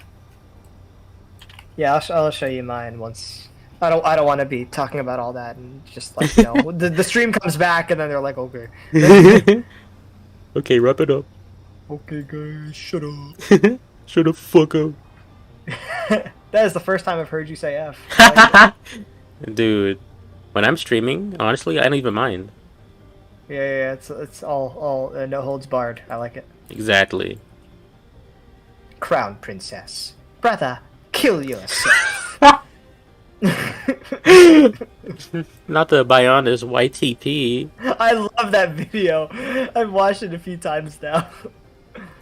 Yeah, I'll show you mine once. I don't want to be talking about all that and just like, you know, the stream comes back and then they're like, okay. Okay, wrap it up. Okay, guys, shut up. Shut the fuck up. That is the first time I've heard you say F. I like it. Dude, when I'm streaming, honestly, I don't even mind. Yeah, it's all no holds barred. I like it. Exactly. Crown princess, brother, kill yourself. Not the Bionis YTP. I love that video. I've watched it a few times now.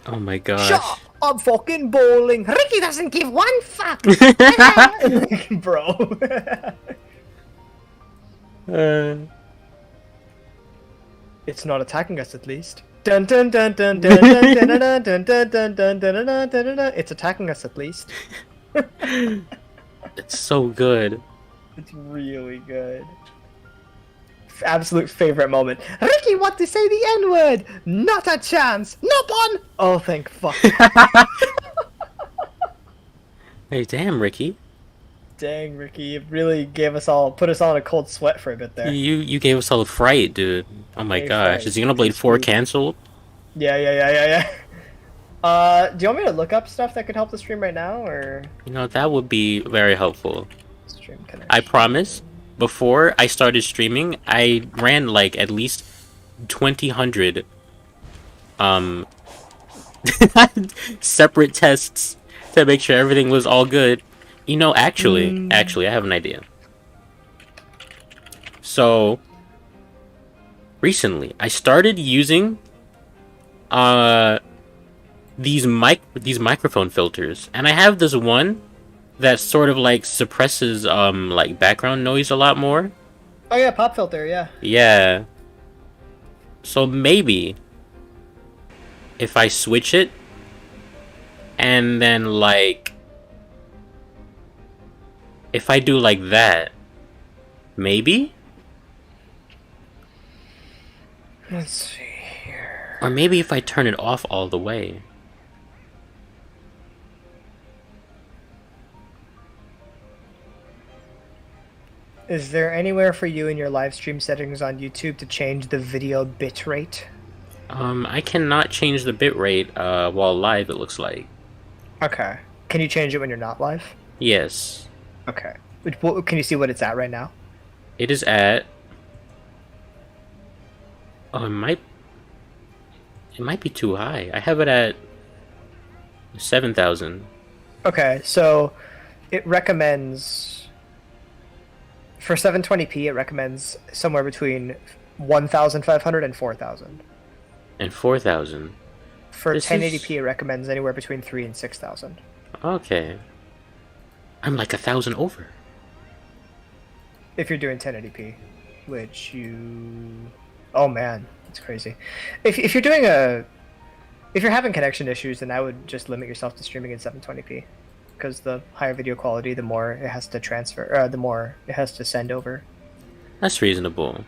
Oh my gosh. Shut up! I'm fucking bowling. Ricky doesn't give one fuck. Bro. It's not attacking us, at least. Dun dun dun dun dun dun dun dun dun dun dun dun dun dun dun. It's attacking us, at least. It's so good. It's really good. Absolute favorite moment. Ricky, want to say the N-word? Not a chance. Not one. Oh, thank fuck. Hey, damn, Ricky. Dang, Ricky, it really put us all in a cold sweat for a bit there. You gave us all a fright, dude. Oh my Hey, gosh. fright. Is Xenoblade 4 canceled? Yeah. Do you want me to look up stuff that could help the stream right now, or You know, that would be very helpful. stream connection? I promise, before I started streaming, I ran like at least 200 separate tests to make sure everything was all good. You know, actually, I have an idea. So, recently, I started using these microphone filters, and I have this one that sort of like suppresses like background noise a lot more. Oh yeah, pop filter, yeah. Yeah. So maybe if I switch it and then like if I do like that, maybe? Let's see here. Or maybe if I turn it off all the way. Is there anywhere for you in your live stream settings on YouTube to change the video bitrate? I cannot change the bitrate while live, it looks like. Okay. Can you change it when you're not live? Yes. Okay. Can you see what it's at right now? It is at oh, it might be too high. I have it at 7,000. Okay, so it recommends for 720p it recommends somewhere between 1,500 and 4,000. And 4,000. For This 1080p it recommends anywhere between 3 and 6,000. Okay. I'm like 1,000 over. If you're doing 1080p, which you oh man, that's crazy. If you're doing if you're having connection issues, then I would just limit yourself to streaming in 720p, because the higher video quality, the more it has to transfer, the more it has to send over. That's reasonable.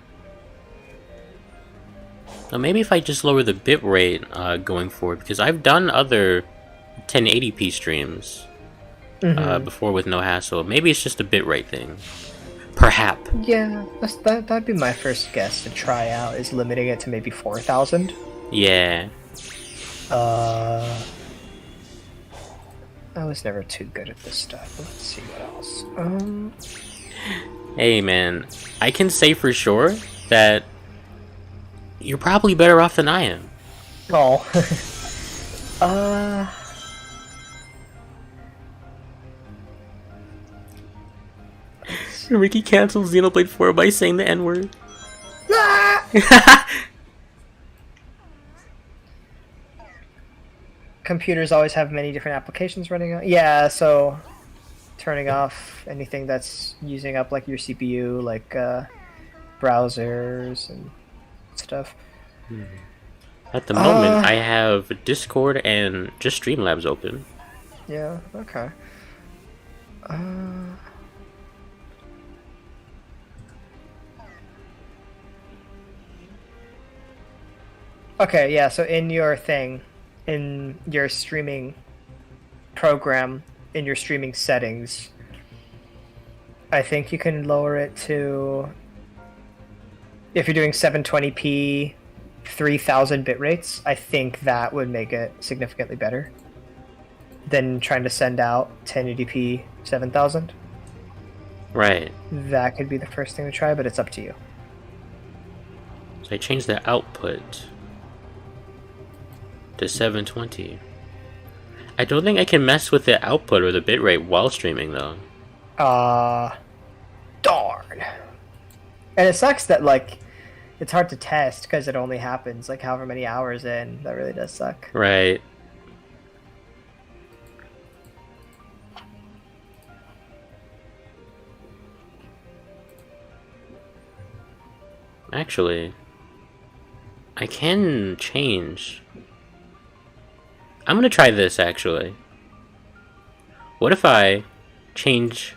Now maybe if I just lower the bitrate going forward, because I've done other 1080p streams before with no hassle. Maybe it's just a bitrate thing. Perhaps. Yeah, that'd be my first guess to try out, is limiting it to maybe 4,000. Yeah. I was never too good at this stuff. Let's see what else. Hey man, I can say for sure that you're probably better off than I am. Oh. Ricky cancels Xenoblade 4 by saying the N-word. Computers always have many different applications running on. Yeah, so turning off anything that's using up like your CPU, like browsers and stuff. At the moment, I have Discord and just Streamlabs open. Yeah, okay. Okay, yeah, so in your thing, in your streaming program, in your streaming settings, I think you can lower it to, if you're doing 720p, 3,000 bit rates, I think that would make it significantly better than trying to send out 1080p 7,000. Right. That could be the first thing to try, but it's up to you. So I changed the output to 720. I don't think I can mess with the output or the bitrate while streaming though. Darn. And it sucks that, like, it's hard to test because it only happens like however many hours in. That really does suck. Right. Actually, I can change. I'm gonna try this actually. What if I change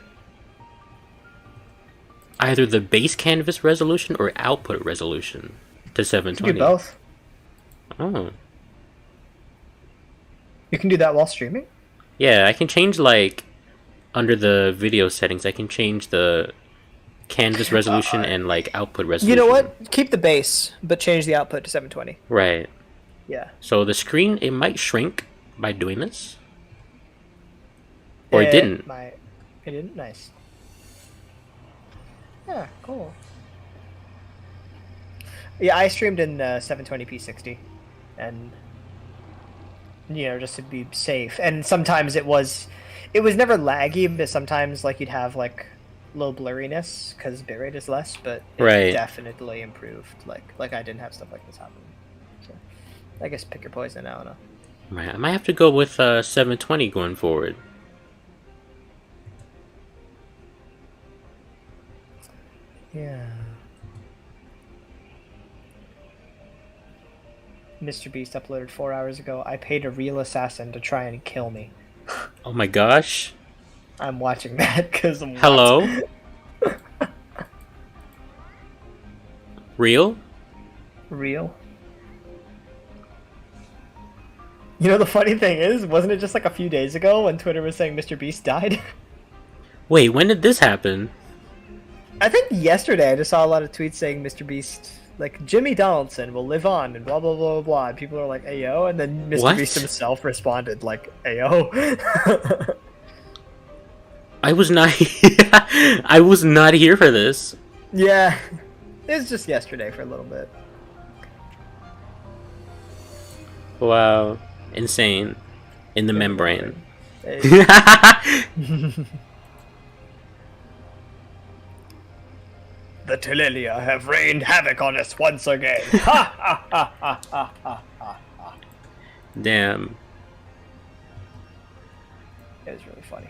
either the base canvas resolution or output resolution to You 720. can do both. Oh. You can do that while streaming. Yeah, I can change, like, under the video settings, I can change the canvas resolution and, like, output resolution. You know what? Keep the base, but change the output to 720. Right. Yeah. So the screen, it might shrink by doing this. Or it didn't. It didn't? Nice. Yeah, cool. Yeah, I streamed in 720p 60. And, you know, just to be safe. And sometimes it was never laggy, but sometimes, like, you'd have, like, low blurriness, because bitrate is less, but it Right. definitely improved. Like, I didn't have stuff like this happen. So, I guess pick your poison, I don't know. Right, I might have to go with 720 going forward. Yeah. Mr. Beast uploaded 4 hours ago. I paid a real assassin to try and kill me. Oh my gosh. I'm watching that because I'm Hello? Real? real. You know, the funny thing is, wasn't it just like a few days ago when Twitter was saying Mr. Beast died? Wait, when did this happen? I think yesterday I just saw a lot of tweets saying Mr. Beast, like, Jimmy Donaldson will live on and blah blah blah blah blah. And people are like, ayo, and then Mr. What? Beast himself responded like, ayo. I was not I was not here for this. Yeah. It was just yesterday for a little bit. Wow. Insane. In the membrane. Hey. The Telelia have rained havoc on us once again. Ha ha ha ha ha ha ha. Damn. It was really funny.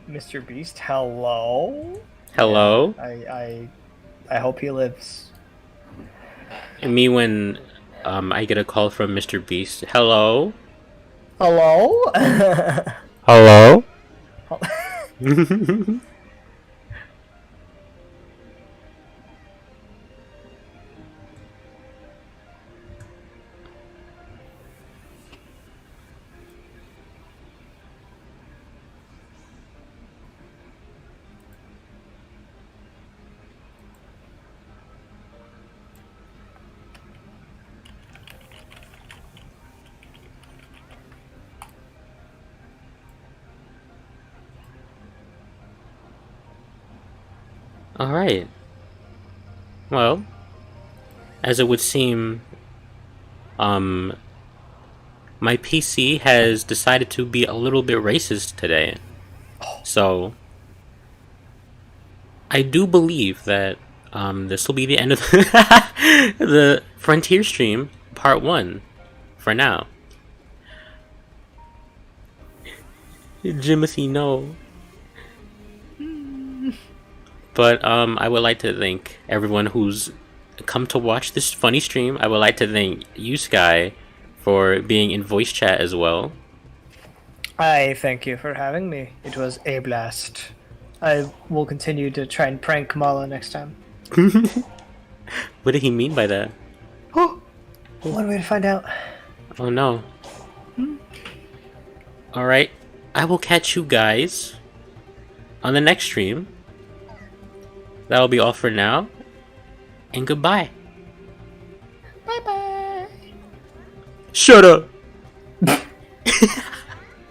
Mr. Beast, hello? Hello? I hope he lives. And me when I get a call from Mr. Beast. Hello? Hello? Hello? Alright. Well, as it would seem, my PC has decided to be a little bit racist today. So, I do believe that this will be the end of the Frontier stream, part 1, for now. Jimothy, no. But I would like to thank everyone who's come to watch this funny stream. I would like to thank you, Sky, for being in voice chat as well. I thank you for having me. It was a blast. I will continue to try and prank Malo next time. What did he mean by that? Oh, one way to find out. Oh no. Alright, I will catch you guys on the next stream. That'll be all for now. And goodbye. Bye bye. Shut up!